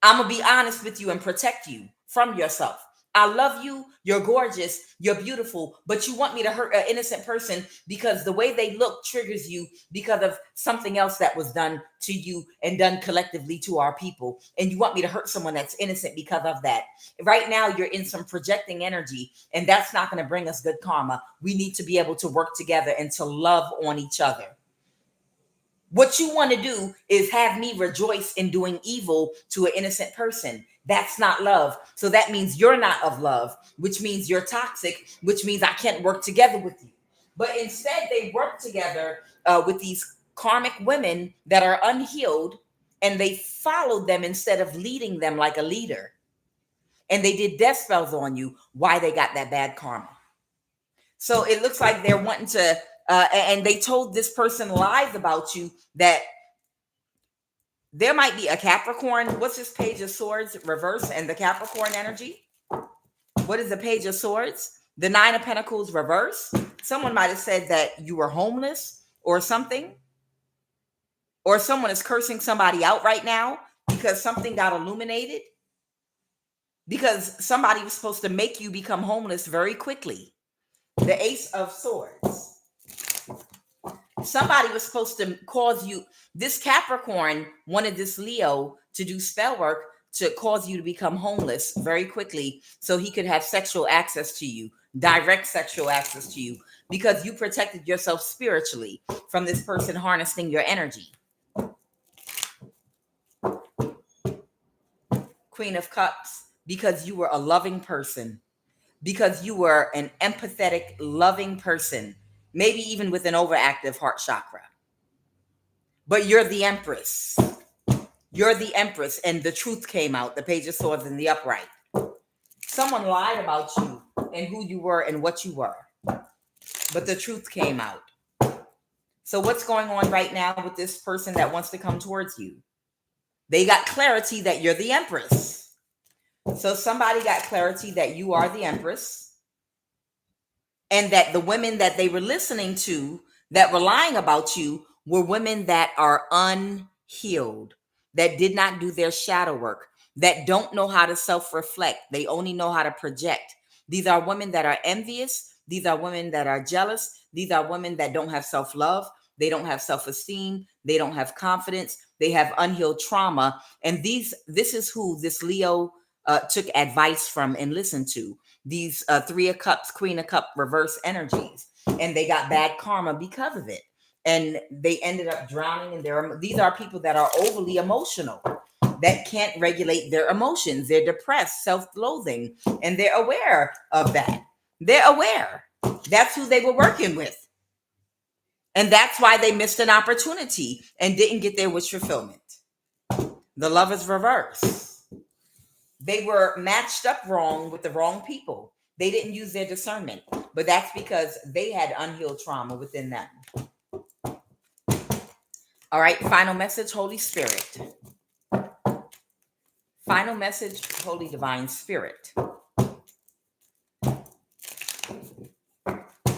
I'm going to be honest with you and protect you from yourself. I love you. You're gorgeous. You're beautiful. But you want me to hurt an innocent person because the way they look triggers you because of something else that was done to you and done collectively to our people. And you want me to hurt someone that's innocent because of that. Right now, you're in some projecting energy, and that's not going to bring us good karma. We need to be able to work together and to love on each other. What you want to do is have me rejoice in doing evil to an innocent person. That's not love. So that means you're not of love, which means you're toxic, which means I can't work together with you. But instead, they work together with these karmic women that are unhealed, and they followed them instead of leading them like a leader. And they did death spells on you. Why they got that bad karma? So it looks like they're wanting to, and they told this person lies about you, that there might be a Capricorn. What's this Page of Swords reverse and the Capricorn energy? What is the Page of Swords? The Nine of Pentacles reverse. Someone might have said that you were homeless or something. Or someone is cursing somebody out right now because something got illuminated. Because somebody was supposed to make you become homeless very quickly. The Ace of Swords. Somebody was supposed to cause you. This Capricorn wanted this Leo to do spell work to cause you to become homeless very quickly so he could have sexual access to you, direct sexual access to you, because you protected yourself spiritually from this person harnessing your energy. Queen of Cups, because you were a loving person, because you were an empathetic, loving person, maybe even with an overactive heart chakra. But you're the Empress. You're the Empress, and the truth came out, the Page of Swords in the upright. Someone lied about you and who you were and what you were, but the truth came out. So what's going on right now with this person that wants to come towards you? They got clarity that you're the Empress. So somebody got clarity that you are the Empress, and that the women that they were listening to that were lying about you were women that are unhealed, that did not do their shadow work, that don't know how to self-reflect. They only know how to project. These are women that are envious. These are women that are jealous. These are women that don't have self-love. They don't have self-esteem. They don't have confidence. They have unhealed trauma. And this is who this Leo took advice from and listened to. These Three of Cups, Queen of Cups reverse energies. And they got bad karma because of it. And they ended up drowning in their. These are people that are overly emotional, that can't regulate their emotions. They're depressed, self-loathing, and they're aware of that. They're aware. That's who they were working with. And that's why they missed an opportunity and didn't get their wish fulfillment. The Lovers reverse. They were matched up wrong with the wrong people. They didn't use their discernment, but that's because they had unhealed trauma within them. All right, final message, Holy Spirit. Final message, Holy Divine Spirit.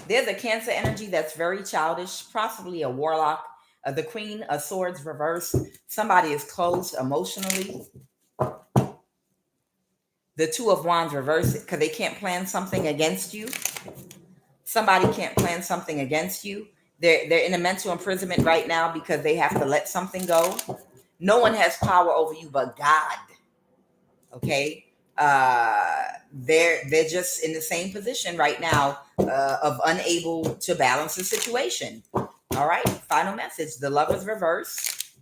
There's a Cancer energy that's very childish, possibly a warlock. The Queen of Swords reverse. Somebody is closed emotionally. The Two of Wands reverse because they can't plan something against you. Somebody can't plan something against you. They're in a mental imprisonment right now because they have to let something go. No one has power over you but God. Okay? They're just in the same position right now of unable to balance the situation. All right, final message. The Lovers reverse.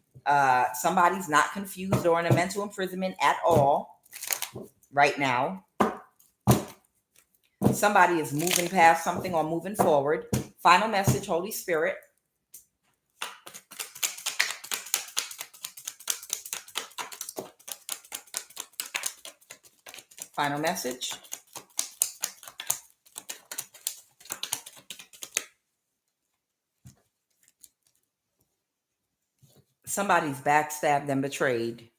Somebody's not confused or in a mental imprisonment at all right now. Somebody is moving past something or moving forward. Final message, Holy Spirit. Final message. Somebody's backstabbed and betrayed.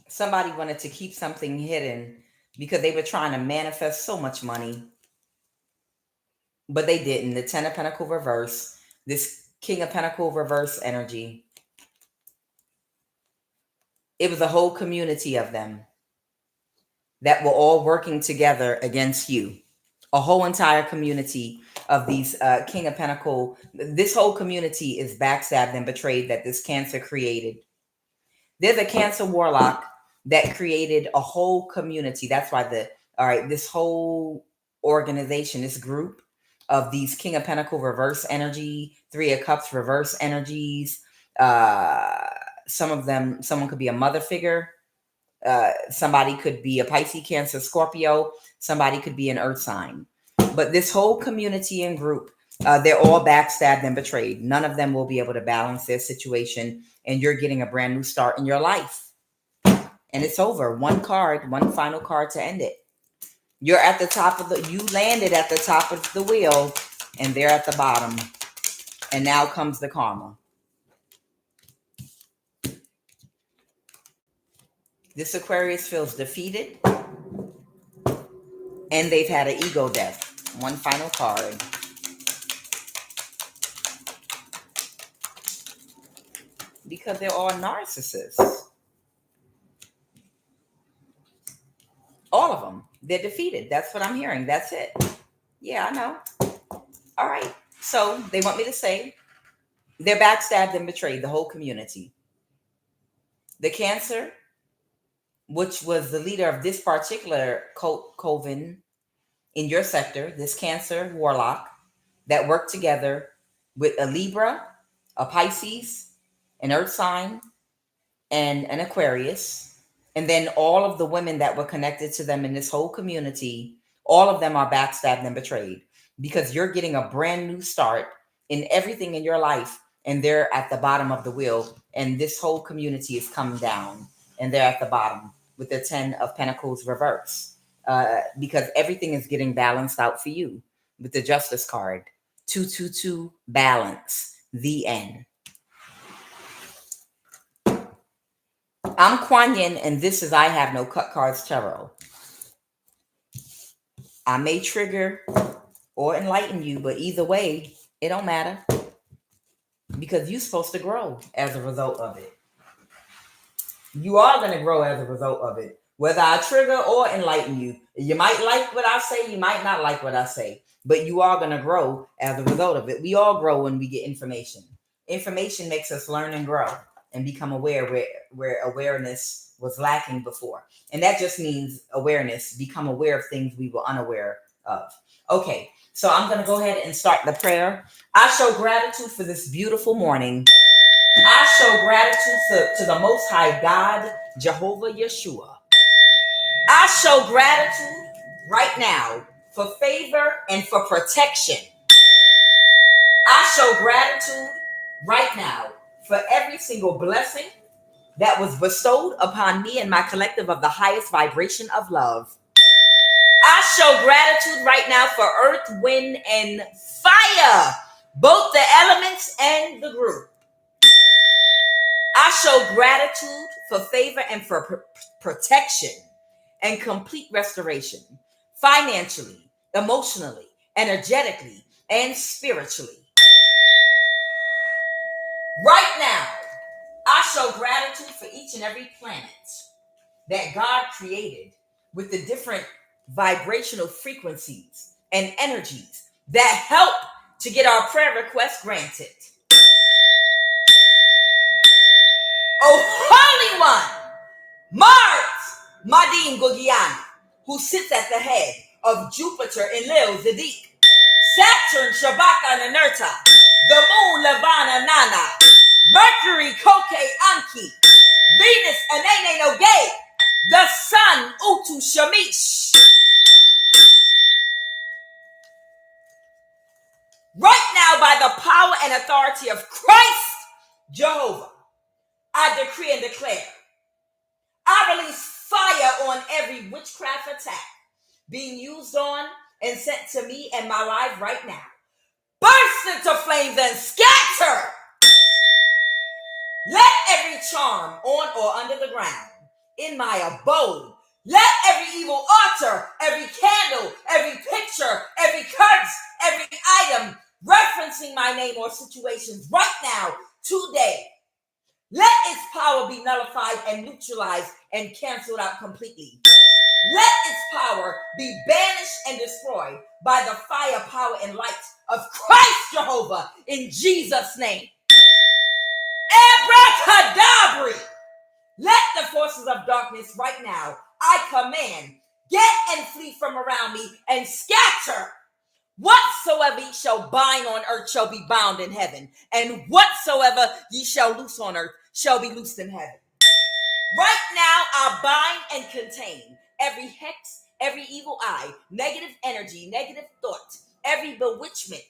Somebody wanted to keep something hidden because they were trying to manifest so much money, but they didn't. The Ten of Pentacles reverse. This King of Pentacles reverse energy. It was a whole community of them that were all working together against you. A whole entire community of these King of Pentacles. This whole community is backstabbed and betrayed that this Cancer created. There's a Cancer warlock that created a whole community. That's why this whole organization, this group of these King of Pentacles reverse energy, Three of Cups reverse energies, Some of them, someone could be a mother figure. Somebody could be a Pisces, Cancer, Scorpio. Somebody could be an earth sign. But this whole community and group, they're all backstabbed and betrayed. None of them will be able to balance their situation, and you're getting a brand new start in your life. And it's over. One card, one final card to end it. You're at the top of you landed at the top of the wheel, and they're at the bottom. And now comes the karma. This Aquarius feels defeated, and they've had an ego death. One final card. Because they're all narcissists. All of them. They're defeated. That's what I'm hearing. That's it. Yeah, I know. All right. So they want me to say they're backstabbed and betrayed, the whole community. The Cancer, which was the leader of this particular coven in your sector, this Cancer warlock that worked together with a Libra, a Pisces, an earth sign, and an Aquarius. And then all of the women that were connected to them in this whole community, all of them are backstabbed and betrayed, because you're getting a brand new start in everything in your life, and they're at the bottom of the wheel, and this whole community is coming down, and they're at the bottom with the 10 of Pentacles reverse, because everything is getting balanced out for you with the Justice card. 222 balance, the end. I'm QUAN, and this is I Have No Cut Cards Tarot. I may trigger or enlighten you, but either way, it don't matter, because you're supposed to grow as a result of it. You are going to grow as a result of it, whether I trigger or enlighten you. You might like what I say, you might not like what I say, but you are going to grow as a result of it. We all grow when we get information. Information makes us learn and grow and become aware where awareness was lacking before. And that just means awareness, become aware of things we were unaware of. Okay, so I'm going to go ahead and start the prayer. I show gratitude for this beautiful morning. I show gratitude to the Most High God, Jehovah Yeshua. I show gratitude right now for favor and for protection. I show gratitude right now for every single blessing that was bestowed upon me and my collective of the highest vibration of love. I show gratitude right now for earth, wind, and fire, both the elements and the group. I show gratitude for favor and for protection and complete restoration, financially, emotionally, energetically, and spiritually. Right now, I show gratitude for each and every planet that God created with the different vibrational frequencies and energies that help to get our prayer requests granted. Oh, Holy One, Mars, Madin Gogiana, who sits at the head of Jupiter in Leo Zadik, Saturn, Shabaka Nanerta, the Moon, Levana Nana, Mercury, Koke Anki, Venus, Anene Noge, the Sun, Utu Shamish. Right now, by the power and authority of Christ, Jehovah, I decree and declare, I release fire on every witchcraft attack being used on and sent to me and my life right now. Burst into flames and scatter. Let every charm on or under the ground in my abode, let every evil altar, every candle, every picture, every curse, every item referencing my name or situations right now, today, let its power be nullified and neutralized and canceled out completely. Let its power be banished and destroyed by the fire, power, and light of Christ Jehovah in Jesus' name. Abracadabra! Let the forces of darkness right now, I command, get and flee from around me and scatter Whatsoever ye shall bind on earth shall be bound in heaven, and whatsoever ye shall loose on earth shall be loosed in heaven. Right now, I bind and contain every hex, every evil eye, negative energy, negative thought, every bewitchment,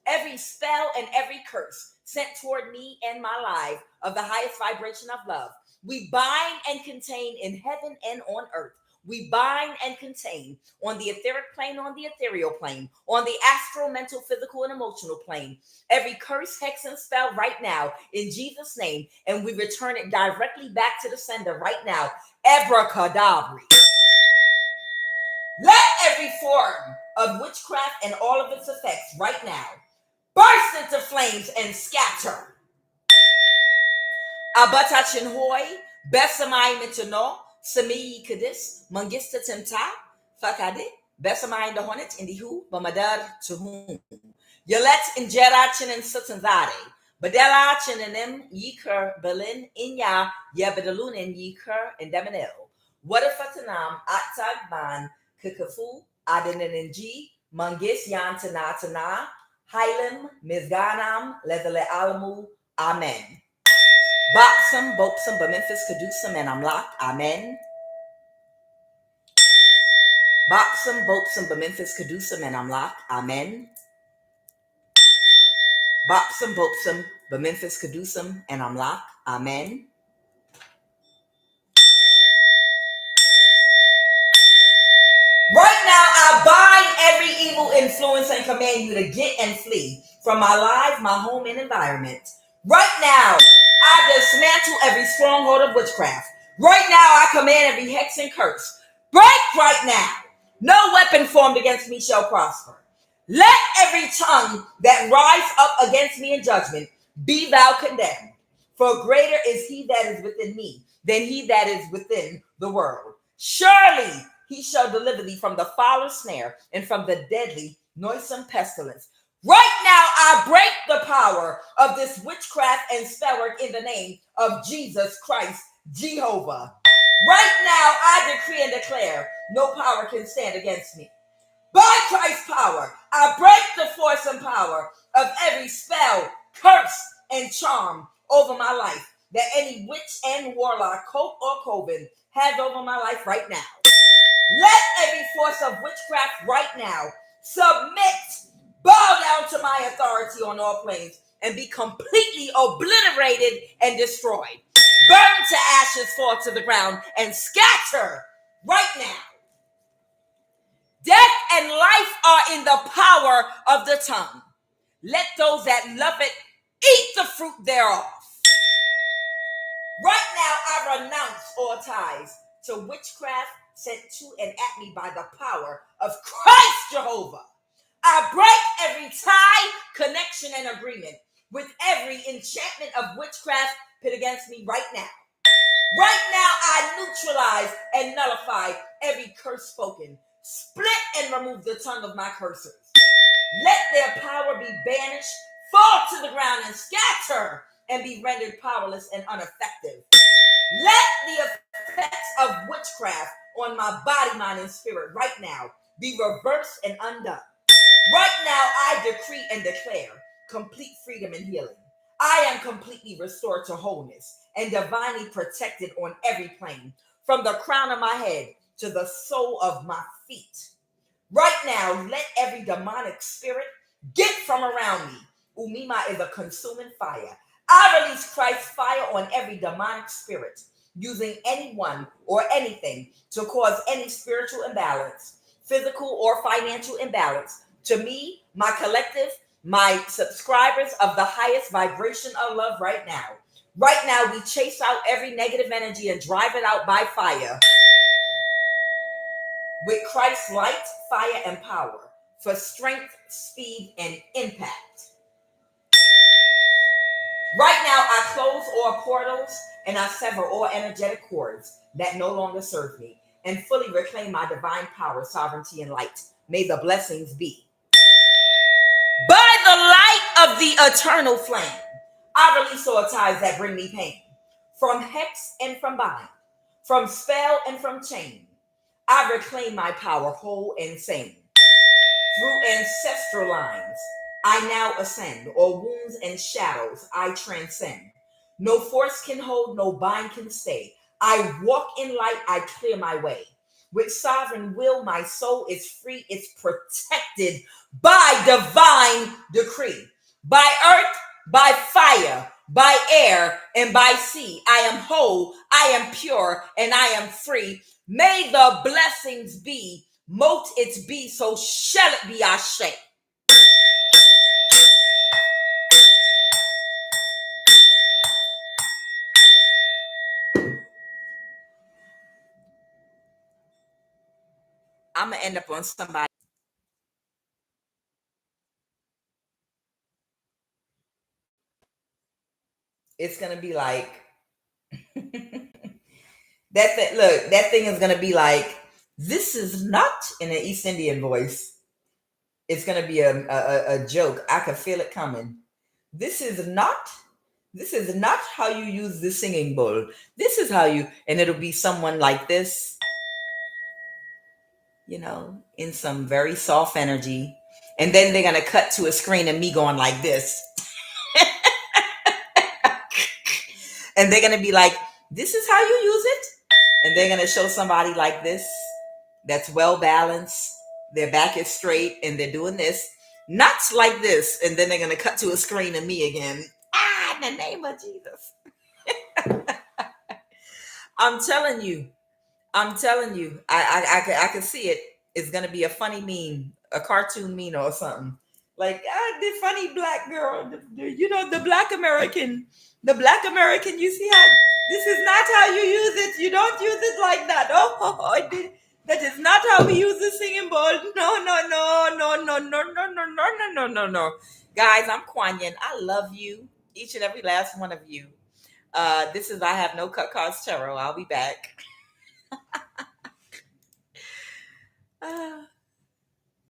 every spell, and every curse sent toward me and my life of the highest vibration of love. We bind and contain in heaven and on earth. We bind and contain on the etheric plane, on the ethereal plane, on the astral, mental, physical, and emotional plane. Every curse, hex, and spell right now in Jesus' name, and we return it directly back to the sender right now. Abracadabra. Let every form of witchcraft and all of its effects right now burst into flames and scatter. Abatachin hoy, besamai mitano, sami kadis, mangista temta, fakade, besamai the hornet in the who, bamadar to whom. Yalet in Jerachin and Sutanzade, Badelachin and them yeker Berlin inya Yabadalunin yeker and Demanel. What if Fatanam Atagban Kikafu Adenin G Mangis Yantanatana Hylim Mizganam Lethele Alamu Amen. Boxum, Bopsum, Memphis Kadusum, and I'm locked. Amen. Boxum, Bopsum, Memphis Kadusum, and I'm locked. Amen. Bopsum, Bopsum, Memphis Kadusum, and I'm locked. Amen. Right now, I bind every evil influence and command you to get and flee from my life, my home, and environment. Right now, I dismantle every stronghold of witchcraft. Right now, I command every hex and curse. Break right now. No weapon formed against me shall prosper. Let every tongue that rise up against me in judgment be thou condemned. For greater is he that is within me than he that is within the world. Surely he shall deliver thee from the fowler's snare and from the deadly, noisome pestilence. Right now, I break the power of this witchcraft and spell work in the name of Jesus Christ, Jehovah. Right now, I decree and declare no power can stand against me. By Christ's power, I break the force and power of every spell, curse, and charm over my life that any witch and warlock, cult or coven, has over my life right now. Let every force of witchcraft right now submit, bow down to my authority on all planes, and be completely obliterated and destroyed. Burn to ashes, fall to the ground, and scatter right now. Death and life are in the power of the tongue. Let those that love it eat the fruit thereof. Right now, I renounce all ties to witchcraft sent to and at me by the power of Christ Jehovah. I break every tie, connection, and agreement with every enchantment of witchcraft put against me right now. Right now, I neutralize and nullify every curse spoken. Split and remove the tongue of my cursors. Let their power be banished, fall to the ground, and scatter, and be rendered powerless and ineffective. Let the effects of witchcraft on my body, mind, and spirit right now be reversed and undone. Right now, I decree and declare complete freedom and healing. I am completely restored to wholeness and divinely protected on every plane, from the crown of my head to the sole of my feet. Right now, let every demonic spirit get from around me. Umima is a consuming fire. I release Christ's fire on every demonic spirit, using anyone or anything to cause any spiritual imbalance, physical or financial imbalance, to me, my collective, my subscribers of the highest vibration of love right now. Right now, we chase out every negative energy and drive it out by fire with Christ's light, fire, and power for strength, speed, and impact. Right now, I close all portals and I sever all energetic cords that no longer serve me and fully reclaim my divine power, sovereignty, and light. May the blessings be. By the light of the eternal flame, I release all ties that bring me pain, from hex and from bind, from spell and from chain. I reclaim my power whole and sane. Through ancestral lines, I now ascend, or wounds and shadows, I transcend. No force can hold, no bind can stay. I walk in light, I clear my way. With sovereign will, my soul is free, it's protected by divine decree. By earth, by fire, by air, and by sea, I am whole, I am pure, and I am free. May the blessings be, mote it be, so shall it be, Ashe. I'm gonna end up on somebody. It's gonna be like that. Look, that thing is gonna be like, this is not in an East Indian voice. It's gonna be a joke. I can feel it coming. This is not. This is not how you use the singing bowl. This is how you, and it'll be someone like this, in some very soft energy. And then they're gonna cut to a screen of me going like this. And they're gonna be like, this is how you use it. And they're gonna show somebody like this that's well balanced, their back is straight, and they're doing this. Not like this. And then they're gonna cut to a screen of me again. In the name of Jesus. I'm telling you, I can see it. It's gonna be a funny meme, a cartoon meme or something. Like, the funny black girl, the black American, you see how this is not how you use it. You don't use it like that. That is not how we use the singing bowl. No. Guys, I'm Kuan Yin. I love you, each and every last one of you. This is I Have No Cut Cards Tarot. I'll be back.